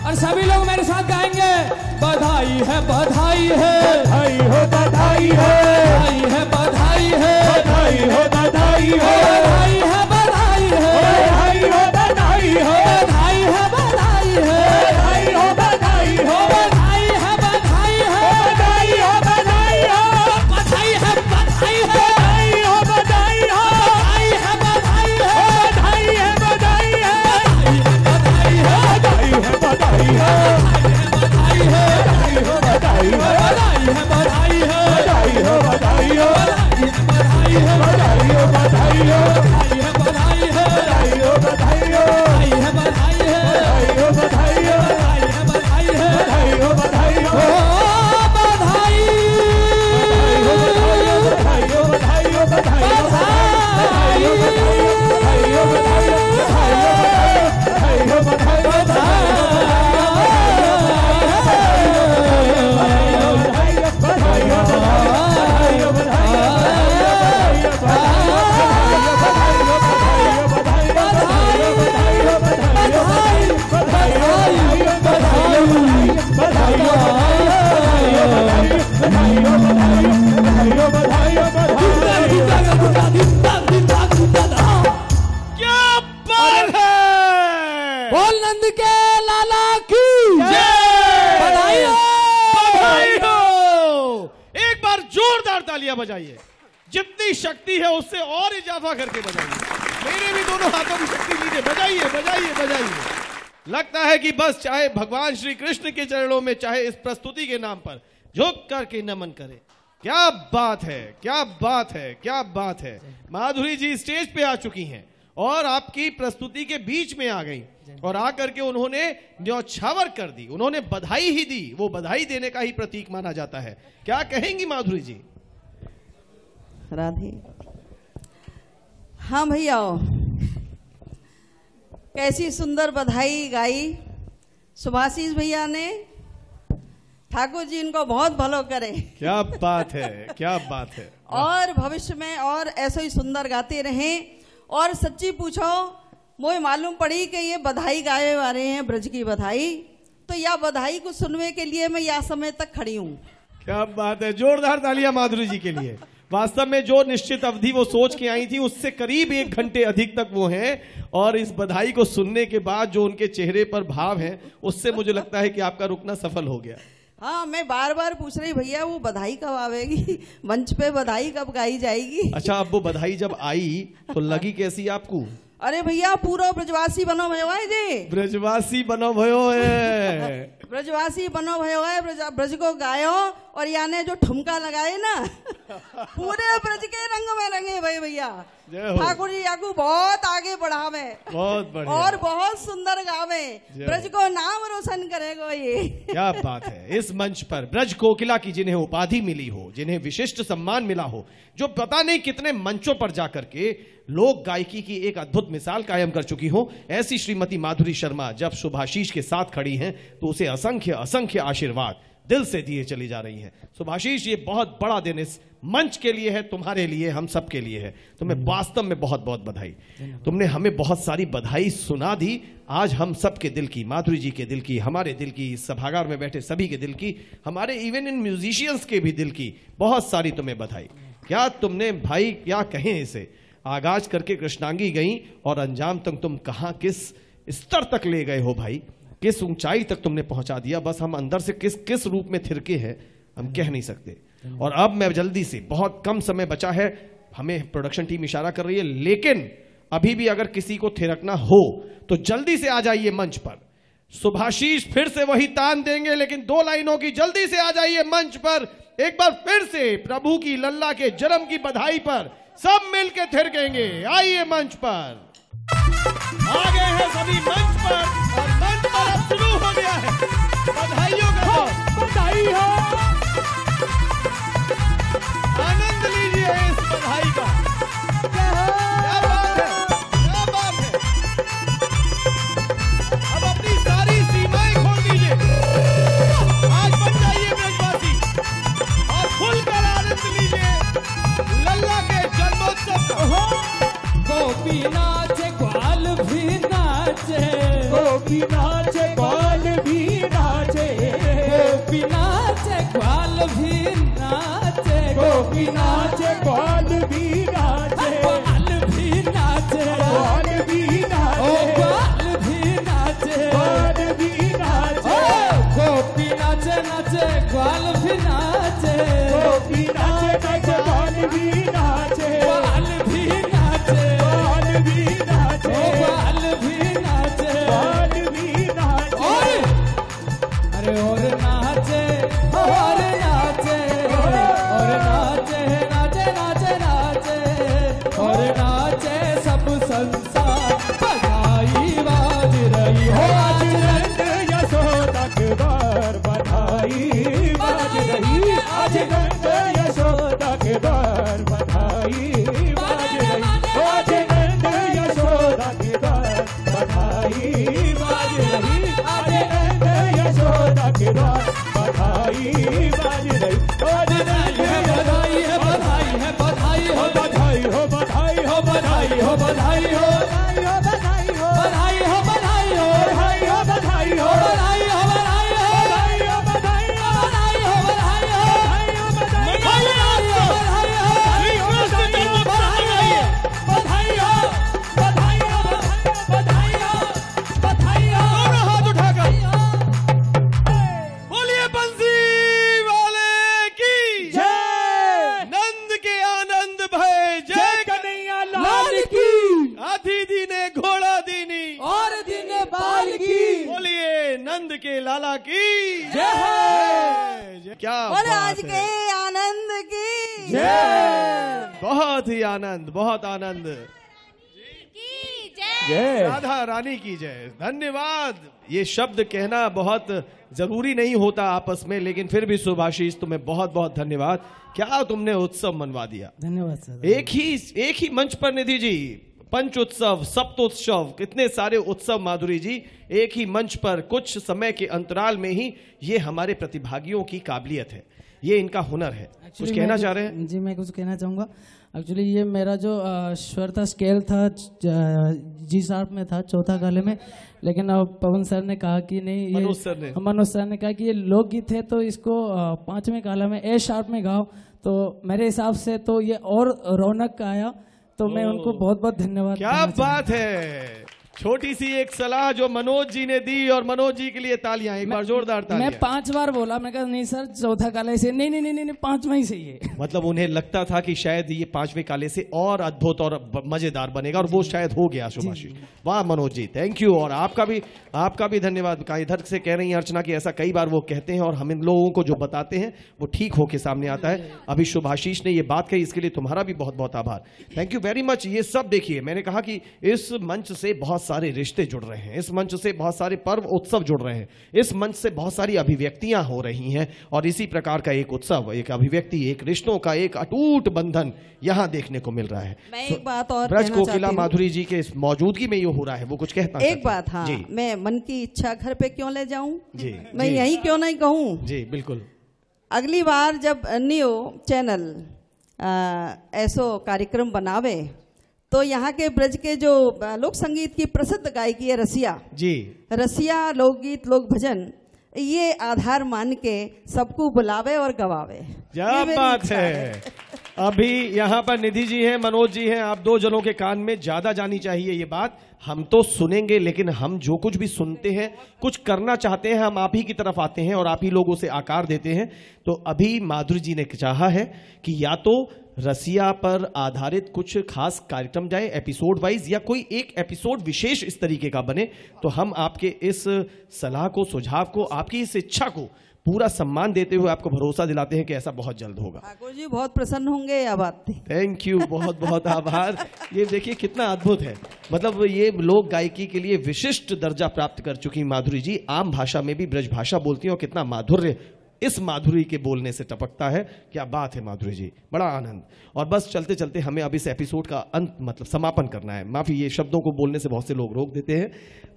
और सभी लोग मेरे साथ गाएंगे। बधाई है बधाई है
बधाई हो बधाई है,
बधाई है बधाई है,
बधाई हो बधाई है,
बधाई है बधाई है,
बधाई हो बधाई है,
बधाई है बधाई है,
बधाई हो बधाई है,
बधाई है बधाई है,
बधाई हो बधाई है,
बधाई है बधाई है,
बधाई हो बधाई है,
बधाई है बधाई है,
बधाई है बधाई है,
बधाई है
बधाई है बधाई है,
बधाई है
बधाई हो बधाई है,
बधाई है बधाई है,
बधाई हो बधाई है,
बजाइए, जितनी शक्ति है उससे और इजाफा करके बजाइए। मेरे भी दोनों हाथों की शक्ति लीजिए, बजाइए बजाइए बजाइए। लगता है कि बस चाहे भगवान श्री कृष्ण के चरणों में, चाहे इस प्रस्तुति के नाम पर झुक करके नमन करे। क्या बात है, क्या बात है, क्या बात है। माधुरी जी स्टेज पे आ चुकी हैं और आपकी प्रस्तुति के बीच में आ गई और आकर के उन्होंने न्यौछावर कर दी, उन्होंने बधाई ही दी। वो बधाई देने का ही प्रतीक माना जाता है। क्या कहेंगी माधुरी जी?
राधे। हाँ भैया, कैसी सुंदर बधाई गाई सुभाषीष भैया ने। ठाकुर जी इनको बहुत भलो करे।
क्या बात है, क्या बात है।
और भविष्य में और ऐसे ही सुंदर गाते रहें। और सच्ची पूछो, मुझे मालूम पड़ी कि ये बधाई गाए वाले हैं, ब्रज की बधाई। तो यह बधाई को सुनने के लिए मैं यह समय तक खड़ी हूँ।
क्या बात है, जोरदार तालियां माधुरी जी के लिए। वास्तव में जो निश्चित अवधि वो सोच के आई थी उससे करीब 1 घंटे अधिक तक वो हैं, और इस बधाई को सुनने के बाद जो उनके चेहरे पर भाव है उससे मुझे लगता है कि आपका रुकना सफल हो गया।
हाँ, मैं बार बार पूछ रही भैया वो बधाई कब आवेगी, मंच पे बधाई कब गाई जाएगी।
अच्छा, अब वो बधाई जब आई तो लगी कैसी आपको?
अरे भैया पूरा ब्रजवासी बनो भयो है जी,
ब्रजवासी बनो भयो है,
ब्रजवासी बनो भयो है। ब्रज को गायो और याने जो ठुमका लगाए ना पूरे ब्रज के रंग में रंगे भाई भैया। ठाकुर जी आपको बहुत आगे बढ़ावे,
बहुत बढ़िया,
और बहुत सुंदर गावे, ब्रज को नाम रोशन करेगा ये।
क्या बात है। इस मंच पर ब्रज कोकिला की जिन्हें उपाधि मिली हो, जिन्हें विशिष्ट सम्मान मिला हो, जो पता नहीं कितने मंचों पर जाकर के लोक गायकी की एक अद्भुत मिसाल कायम कर चुकी हो, ऐसी श्रीमती माधुरी शर्मा जब सुभाषीष के साथ खड़ी हैं तो उसे असंख्य असंख्य आशीर्वाद दिल से दिए चली जा रही हैं। सुभाषीष, ये बहुत बड़ा दिन इस मंच के लिए है, तुम्हारे लिए, हम सब के लिए है। तुम्हें वास्तव में बहुत बहुत बधाई। तुमने हमें बहुत सारी बधाई सुना दी। आज हम सब के दिल की, माधुरी जी के दिल की, हमारे दिल की, इस सभागार में बैठे सभी के दिल की, हमारे इवन इन म्यूजिशियंस के भी दिल की बहुत सारी तुम्हें बधाई। क्या तुमने भाई, क्या कहें इसे, आगाज करके कृष्णांगी गई और अंजाम तक तुम कहां, किस स्तर तक ले गए हो भाई, किस ऊंचाई तक तुमने पहुंचा दिया। बस हम अंदर से किस किस रूप में थिरके हैं हम कह नहीं सकते। और अब मैं जल्दी से, बहुत कम समय बचा है, हमें प्रोडक्शन टीम इशारा कर रही है, लेकिन अभी भी अगर किसी को थिरकना हो तो जल्दी से आ जाइए मंच पर। सुभाषीष फिर से वही तान देंगे, लेकिन 2 लाइनों की, जल्दी से आ जाइए मंच पर। एक बार फिर से प्रभु की लल्ला के जन्म की बधाई पर सब मिलके थिरकेंगे। आइए मंच पर। आ गए हैं सभी मंच पर और मंच पर अब शुरू हो गया है बधाइयों का। बधाई हो, आनंद लीजिए इस बधाई का। क्या बात है, क्या बात है। अब अपनी सारी सीमाएं खोल दीजिए, आज बन जाइए ब्रजवासी और खुलकर आनंद लीजिए लल्ला के जन्मोत्सव का।
गोपी नाचे ग्वाल भी नाचे,
गोपी नाचे ग्वाल भी नाचे,
गोपी नाचे ग्वाल भी नाचे,
गोपी नाचे ग्वाल भी नाचे,
ग्वाल भी नाचे,
ग्वाल भी नाचे,
ओ ग्वाल भी नाचे,
ग्वाल भी नाचे,
गोपी नाचे नाचे ग्वाल भी नाचे,
गोपी नाचे नाचे ग्वाल भी नाचे,
ग्वाल भी नाचे,
ग्वाल भी नाचे,
ओ ग्वाल भी नाचे,
ग्वाल भी नाचे।
अरे और नाचे, और नाचे, और नाचे, नाचे नाचे नाचे, और नाचे सब संसार। बधाई बाज रही हो
आज नंद यशोदा के द्वार, बधाई बाज रही, आज नंद यशोदा के द्वार, बधाई बाज रही, आज नंद यशोदा के द्वार, बधाई बाज रही, आज नंद यशोदा के द्वार, बधाई बाज रही।
बधाई है, बधाई है, बधाई हो,
बधाई हो, बधाई हो,
बधाई हो, बधाई हो,
बधाई हो, बधाई हो,
बधाई हो, बधाई हो,
बधाई हो, बधाई हो,
बधाई हो, बधाई हो,
बधाई हो, बधाई हो,
बधाई हो, बधाई हो,
बधाई हो, बधाई हो,
दोनों हाथ उठाकर बोलिए बंसी वाले की जय, नंद लाला की जय। क्या
और आज
बात
के
है।
आनंद की
जय। बहुत ही आनंद, बहुत आनंद। राधा रानी की जय। धन्यवाद। ये शब्द कहना बहुत जरूरी नहीं होता आपस में, लेकिन फिर भी सुभाषिस तुम्हें बहुत बहुत धन्यवाद। क्या तुमने उत्सव मनवा दिया।
धन्यवाद सर।
एक ही मंच पर निधि जी, पंच उत्सव, सप्तोत्सव, कितने सारे उत्सव माधुरी जी एक ही मंच पर कुछ समय के अंतराल में ही, ये हमारे प्रतिभागियों की काबिलियत है, ये इनका हुनर है। कुछ कहना चाह रहे हैं?
जी मैं कुछ कहना चाहूँगा। एक्चुअली ये मेरा जो स्वर था, स्केल था, जी शार्प में था, चौथा गाले में, लेकिन अब पवन सर ने कहा कि नहीं,
मनोज सर ने
कहा कि ये लोकगीत है तो इसको पांचवें गाला में ए शार्प में गाओ। तो मेरे हिसाब से तो ये और रौनक आया, तो मैं उनको बहुत बहुत धन्यवाद।
क्या बात है। छोटी सी एक सलाह जो मनोज जी ने दी, और मनोज जी के लिए तालियां, एक बार जोरदार तालियां।
मैं 5 बार बोला, मैं कहा नहीं सर चौथा काले से नहीं नहीं नहीं नहीं, 5वां ही सही है।
मतलब उन्हें लगता था कि शायद ये 5वें काले से और अद्भुत और मजेदार बनेगा, और वो शायद हो गया। सुभाषिस, वाह मनोज जी, थैंक यू। और आपका भी धन्यवाद। इधर से कह रही है अर्चना की ऐसा कई बार वो कहते हैं, और हम इन लोगों को जो बताते हैं वो ठीक होके सामने आता है। अभी सुभाषिस ने ये बात कही, इसके लिए तुम्हारा भी बहुत बहुत आभार। Thank you very much. ये सब देखिए, मैंने कहा कि इस मंच से बहुत सारे रिश्ते जुड़ रहे हैं, इस मंच से बहुत सारे पर्व उत्सव जुड़ रहे हैं, इस मंच से बहुत सारी अभिव्यक्तियां हो रही हैं, और इसी प्रकार का एक उत्सव, एक अभिव्यक्ति, एक रिश्तों का एक अटूट बंधन यहां देखने को मिल रहा है।
मैं एक बात और
ब्रज
कहना
कोकिला
चाहती हूँ।
माधुरी जी के इस मौजूदगी में ये हो रहा है, वो कुछ कहता
एक बात, हाँ,
जी।
मैं मन की इच्छा घर पे क्यों ले जाऊं,
जी,
मैं
जी।
यही क्यों नहीं कहूं।
जी बिल्कुल।
अगली बार जब न्यू चैनल ऐसो कार्यक्रम बनावे, तो यहाँ के ब्रज के जो लोक संगीत की प्रसिद्ध गायकी है रसिया
जी,
रसिया लोकगीत लोक भजन, ये आधार मान के सबको बुलावे और गवावे।
क्या बात है। अभी यहाँ पर निधि जी हैं, मनोज जी हैं, आप दो जनों के कान में ज्यादा जानी चाहिए ये बात। हम तो सुनेंगे, लेकिन हम जो कुछ भी सुनते हैं, कुछ करना चाहते हैं, हम आप ही की तरफ आते हैं और आप ही लोग उसे आकार देते हैं। तो अभी माधुरी जी ने चाहा है कि या तो रसिया पर आधारित कुछ खास कार्यक्रम जाए एपिसोड वाइज, या कोई एक एपिसोड विशेष इस तरीके का बने, तो हम आपके इस सलाह को, सुझाव को, आपकी इस इच्छा को पूरा सम्मान देते हुए आपको भरोसा दिलाते हैं कि ऐसा बहुत जल्द होगा।
ठाकुर जी बहुत प्रसन्न होंगे यह बात थी।
थैंक यू, बहुत बहुत आभार। ये देखिए कितना अद्भुत है, मतलब ये लोक गायकी के लिए विशिष्ट दर्जा प्राप्त कर चुकी माधुरी जी आम भाषा में भी ब्रज भाषा बोलती हैं, और कितना माधुर्य इस माधुरी के बोलने से टपकता है। क्या बात है माधुरी जी, बड़ा आनंद। और बस चलते चलते हमें अब इस एपिसोड का अंत, मतलब समापन करना है। माफी, ये शब्दों को बोलने से बहुत से लोग रोक देते हैं।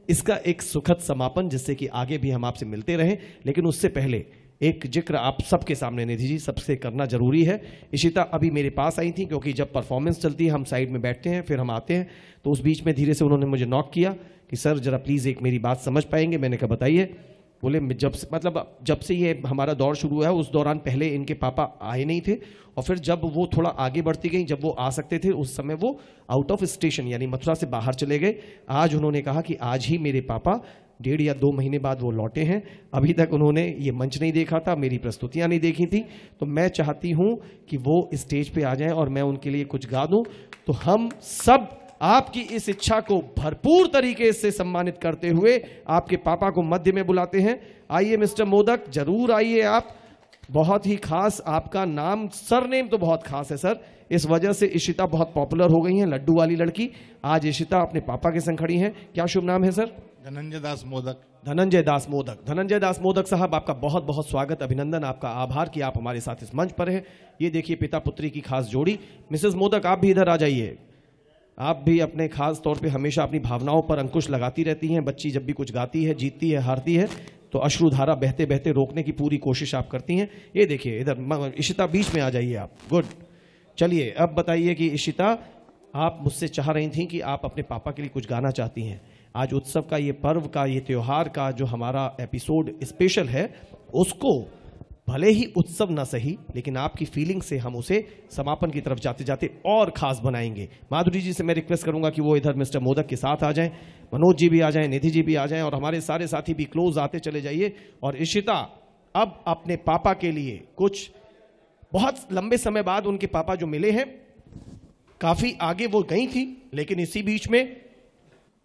इसका एक सुखद समापन, जिससे कि आगे भी हम आपसे मिलते रहें, लेकिन उससे पहले एक जिक्र आप सबके सामने निधि जी सबसे करना जरूरी है। इशिता अभी मेरे पास आई थी, क्योंकि जब परफॉर्मेंस चलती है हम साइड में बैठते हैं, फिर हम आते हैं, तो उस बीच में धीरे से उन्होंने मुझे नॉक किया कि सर जरा प्लीज एक मेरी बात समझ पाएंगे। मैंने कहा बताइए। बोले जब से ये हमारा दौर शुरू हुआ है, उस दौरान पहले इनके पापा आए नहीं थे, और फिर जब वो थोड़ा आगे बढ़ती गई, जब वो आ सकते थे, उस समय वो आउट ऑफ स्टेशन यानी मथुरा से बाहर चले गए। आज उन्होंने कहा कि आज ही मेरे पापा 1.5 या 2 महीने बाद वो लौटे हैं। अभी तक उन्होंने ये मंच नहीं देखा था, मेरी प्रस्तुतियां नहीं देखी थी, तो मैं चाहती हूं कि वो स्टेज पे आ जाएं और मैं उनके लिए कुछ गा दूं। तो हम सब आपकी इस इच्छा को भरपूर तरीके से सम्मानित करते हुए आपके पापा को मध्य में बुलाते हैं। आइए मिस्टर मोदक, जरूर आइए आप। बहुत ही खास आपका नाम, सरनेम तो बहुत खास है सर, इस वजह से इशिता बहुत पॉपुलर हो गई हैं, लड्डू वाली लड़की। आज इशिता अपने पापा के संग खड़ी हैं। क्या शुभ नाम है सर?
धनंजय दास मोदक।
धनंजय दास मोदक। धनंजय दास मोदक साहब, आपका बहुत बहुत स्वागत, अभिनंदन, आपका आभार कि आप हमारे साथ इस मंच पर हैं। ये देखिए पिता पुत्री की खास जोड़ी। मिसेस मोदक आप भी इधर आ जाइए। आप भी अपने खास तौर पे हमेशा अपनी भावनाओं पर अंकुश लगाती रहती हैं। बच्ची जब भी कुछ गाती है, जीतती है, हारती है, तो अश्रुधारा बहते बहते रोकने की पूरी कोशिश आप करती हैं। ये देखिए इधर इशिता बीच में आ जाइए आप। गुड। चलिए अब बताइए कि इशिता, आप मुझसे चाह रही थी कि आप अपने पापा के लिए कुछ गाना चाहती हैं। आज उत्सव का, ये पर्व का, ये त्योहार का जो हमारा एपिसोड स्पेशल है, उसको भले ही उत्सव ना सही, लेकिन आपकी फीलिंग से हम उसे समापन की तरफ जाते जाते और खास बनाएंगे। माधुरी जी से मैं रिक्वेस्ट करूंगा कि वो इधर मिस्टर मोदक के साथ आ जाएं, मनोज जी भी आ जाएं, निधि जी भी आ जाएं, और हमारे सारे साथी भी क्लोज आते चले जाइए। और इशिता अब अपने पापा के लिए कुछ, बहुत लंबे समय बाद उनके पापा जो मिले हैं, काफी आगे वो गई थी, लेकिन इसी बीच में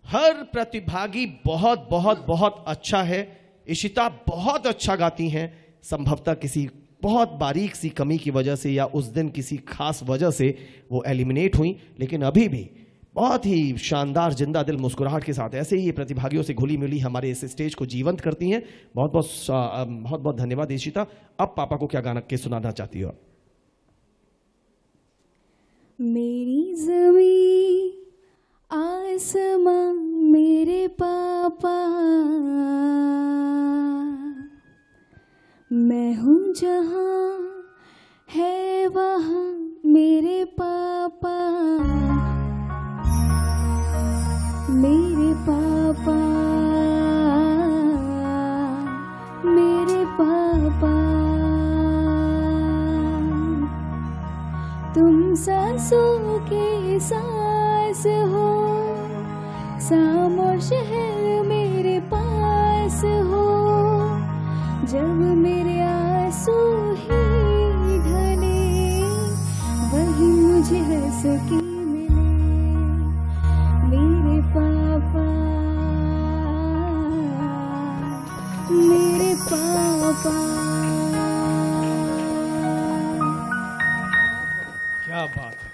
हर प्रतिभागी बहुत बहुत बहुत अच्छा है, इशिता बहुत अच्छा गाती हैं, संभवतः किसी बहुत बारीक सी कमी की वजह से या उस दिन किसी खास वजह से वो एलिमिनेट हुई, लेकिन अभी भी बहुत ही शानदार जिंदा दिल मुस्कुराहट के साथ ऐसे ही ये प्रतिभागियों से घुली मिली हमारे इस स्टेज को जीवंत करती हैं। बहुत बहुत धन्यवाद इशिता। अब पापा को क्या गाना के सुनाना चाहती हो?
मेरी ज़मीं आसमां मेरे पापा, मैं हूँ जहाँ है वहाँ मेरे पापा, मेरे पापा, मेरे पापा। तुम सांसों के सांस हो, शाम और शहर मेरे पास हो, जब मेरे आंसू ही ढले वही मुझे हंस के मिले, मेरे पापा, मेरे पापा।
क्या बात है,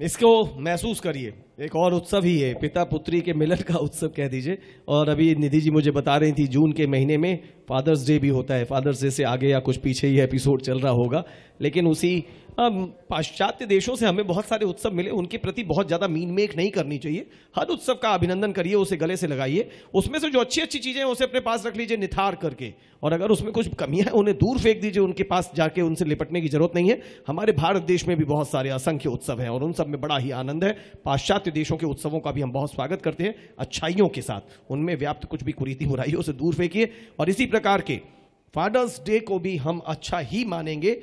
इसको महसूस करिए, एक और उत्सव ही है, पिता पुत्री के मिलन का उत्सव कह दीजिए। और अभी निधि जी मुझे बता रही थी जून के महीने में फादर्स डे भी होता है। फादर्स डे से आगे या कुछ पीछे ही एपिसोड चल रहा होगा, लेकिन उसी पाश्चात्य देशों से हमें बहुत सारे उत्सव मिले, उनके प्रति बहुत ज्यादा मीन मेक नहीं करनी चाहिए। हर उत्सव का अभिनंदन करिए, उसे गले से लगाइए, उसमें से जो अच्छी अच्छी चीजें हैं उसे अपने पास रख लीजिए निथार करके, और अगर उसमें कुछ कमियां हैं उन्हें दूर फेंक दीजिए, उनके पास जाके उनसे लिपटने की जरूरत नहीं है। हमारे भारत देश में भी बहुत सारे असंख्य उत्सव हैं और उन सब में बड़ा ही आनंद है। पाश्चात्य देशों के उत्सवों का भी हम बहुत स्वागत करते हैं अच्छाइयों के साथ, उनमें व्याप्त कुछ भी कुरीति बुराइयों से दूर फेंकिए। और इसी प्रकार के फादर्स डे को भी हम अच्छा ही मानेंगे।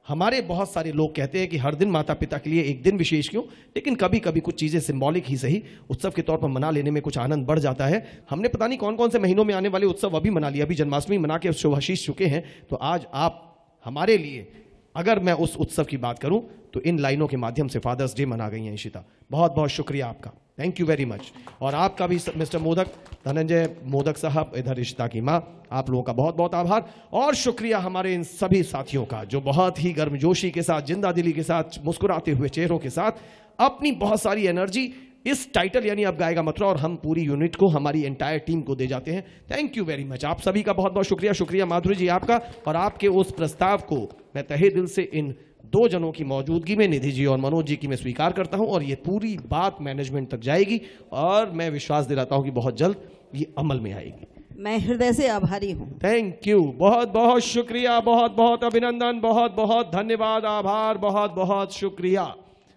हमारे बहुत सारे लोग कहते हैं कि हर दिन माता पिता के लिए एक दिन विशेष क्यों, लेकिन कभी कभी कुछ चीजें सिंबॉलिक ही सही उत्सव के तौर पर मना लेने में कुछ आनंद बढ़ जाता है। हमने पता नहीं कौन कौन से महीनों में आने वाले उत्सव अभी मना लिया, अभी जन्माष्टमी मना के शुभाशीष चुके हैं, तो आज आप हमारे लिए, अगर मैं उस उत्सव की बात करूं तो इन लाइनों के माध्यम से फादर्स डे मना गई हैं इशिता। बहुत बहुत शुक्रिया आपका, थैंक यू वेरी मच। और आपका भी मिस्टर मोदक, धनंजय मोदक साहब, इधर इशिता की माँ, आप लोगों का बहुत बहुत आभार और शुक्रिया हमारे इन सभी साथियों का जो बहुत ही गर्मजोशी के साथ, जिंदा दिली के साथ, मुस्कुराते हुए चेहरों के साथ अपनी बहुत सारी एनर्जी इस टाइटल यानी अब गाएगा मथुरा और हम पूरी यूनिट को, हमारी एंटायर टीम को दे जाते हैं। थैंक यू वेरी मच, आप सभी का बहुत बहुत शुक्रिया। शुक्रिया माधुरी जी आपका, और आपके उस प्रस्ताव को मैं तहे दिल से इन दो जनों की मौजूदगी में, निधि जी और मनोज जी की, मैं स्वीकार करता हूं और ये पूरी बात मैनेजमेंट तक जाएगी और मैं विश्वास दिलाता हूं कि बहुत जल्द ये अमल में आएगी।
मैं हृदय से आभारी हूं।
थैंक यू, बहुत बहुत शुक्रिया, बहुत बहुत अभिनंदन, बहुत बहुत धन्यवाद, आभार, बहुत बहुत शुक्रिया।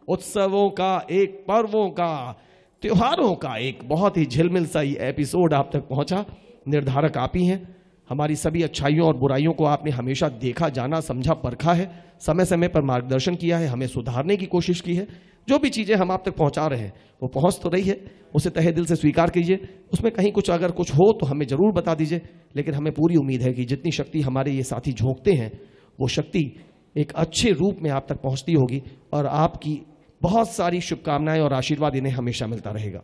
उत्सवों का, एक पर्वों का, त्योहारों का एक बहुत ही झिलमिल सा एपिसोड आप तक पहुंचा। निर्धारक आप ही हैं, हमारी सभी अच्छाइयों और बुराइयों को आपने हमेशा देखा, जाना, समझा, परखा है, समय समय पर मार्गदर्शन किया है, हमें सुधारने की कोशिश की है। जो भी चीजें हम आप तक पहुंचा रहे हैं वो पहुंच तो रही है, उसे तहे दिल से स्वीकार कीजिए। उसमें कहीं कुछ अगर कुछ हो तो हमें जरूर बता दीजिए, लेकिन हमें पूरी उम्मीद है कि जितनी शक्ति हमारे ये साथी झोंकते हैं वो शक्ति एक अच्छे रूप में आप तक पहुंचती होगी और आपकी बहुत सारी शुभकामनाएं और आशीर्वाद इन्हें हमेशा मिलता रहेगा।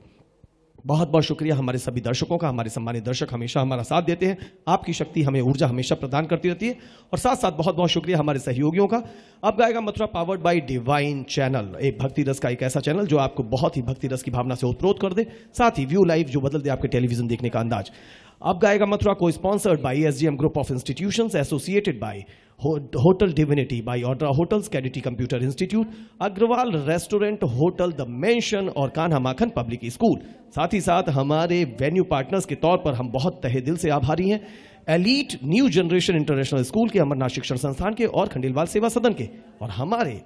बहुत बहुत शुक्रिया हमारे सभी दर्शकों का। हमारे सम्मानित दर्शक हमेशा हमारा साथ देते हैं, आपकी शक्ति हमें ऊर्जा हमेशा प्रदान करती रहती है। और साथ साथ बहुत बहुत शुक्रिया हमारे सहयोगियों का। अब गाएगा Mathura powered by divine channel, एक भक्ति रस का एक ऐसा चैनल जो आपको बहुत ही भक्ति रस की भावना से ओतप्रोत कर दे, साथ ही व्यू लाइव जो बदल दे आपके टेलीविजन देखने का अंदाज। अब गाएगा मथुरा को sponsored by SGM group of institutions, associated by hotel divinity, by Audra hotels, कैडिटी computer institute, Agrawal restaurant hotel, the mansion और कान्हा माखन पब्लिक स्कूल। साथ ही साथ हमारे वेन्यू पार्टनर्स के तौर पर हम बहुत तहे दिल से आभारी हैं elite new generation international school के, अमरनाथ शिक्षण संस्थान के और खंडेलवाल सेवा सदन के, और हमारे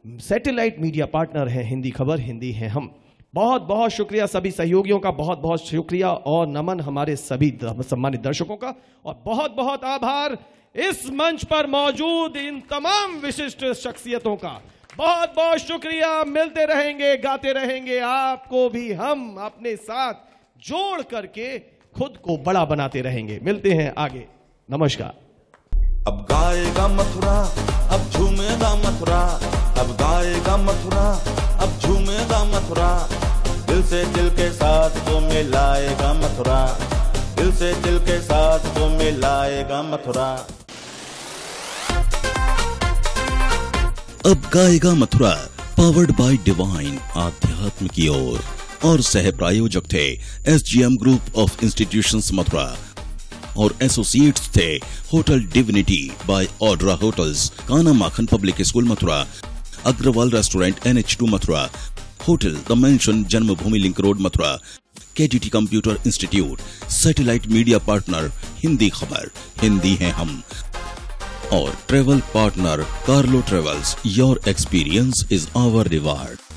सैटेलाइट मीडिया पार्टनर हैं हिंदी खबर, हिंदी हैं हम। बहुत बहुत शुक्रिया सभी सहयोगियों का, बहुत बहुत शुक्रिया और नमन हमारे सभी सम्मानित दर्शकों का, और बहुत बहुत आभार इस मंच पर मौजूद इन तमाम विशिष्ट शख्सियतों का। बहुत बहुत शुक्रिया, मिलते रहेंगे, गाते रहेंगे, आपको भी हम अपने साथ जोड़ करके खुद को बड़ा बनाते रहेंगे। मिलते हैं आगे, नमस्कार।
अब गाएगा मथुरा, अब झूमेगा मथुरा, अब गाएगा मथुरा, अब झूमेगा मथुरा। दिल से दिल के साथ तो मिलाएगा मथुरा, दिल से दिल के साथ तो मिलाएगा मथुरा।
अब गाएगा मथुरा पावर्ड बाय डिवाइन आध्यात्म की ओर, और सह प्रायोजक थे SGM group of institutions Mathura और एसोसिएट्स थे hotel divinity by Audra hotels, Kana Makhan public school Mathura, Agrawal restaurant NH2 Mathura, hotel the mansion Janmabhoomi link road Mathura, KTT computer institute, satellite media partner Hindi Khabar, Hindi हैं हम, और travel partner Carlo travels, your experience is our reward.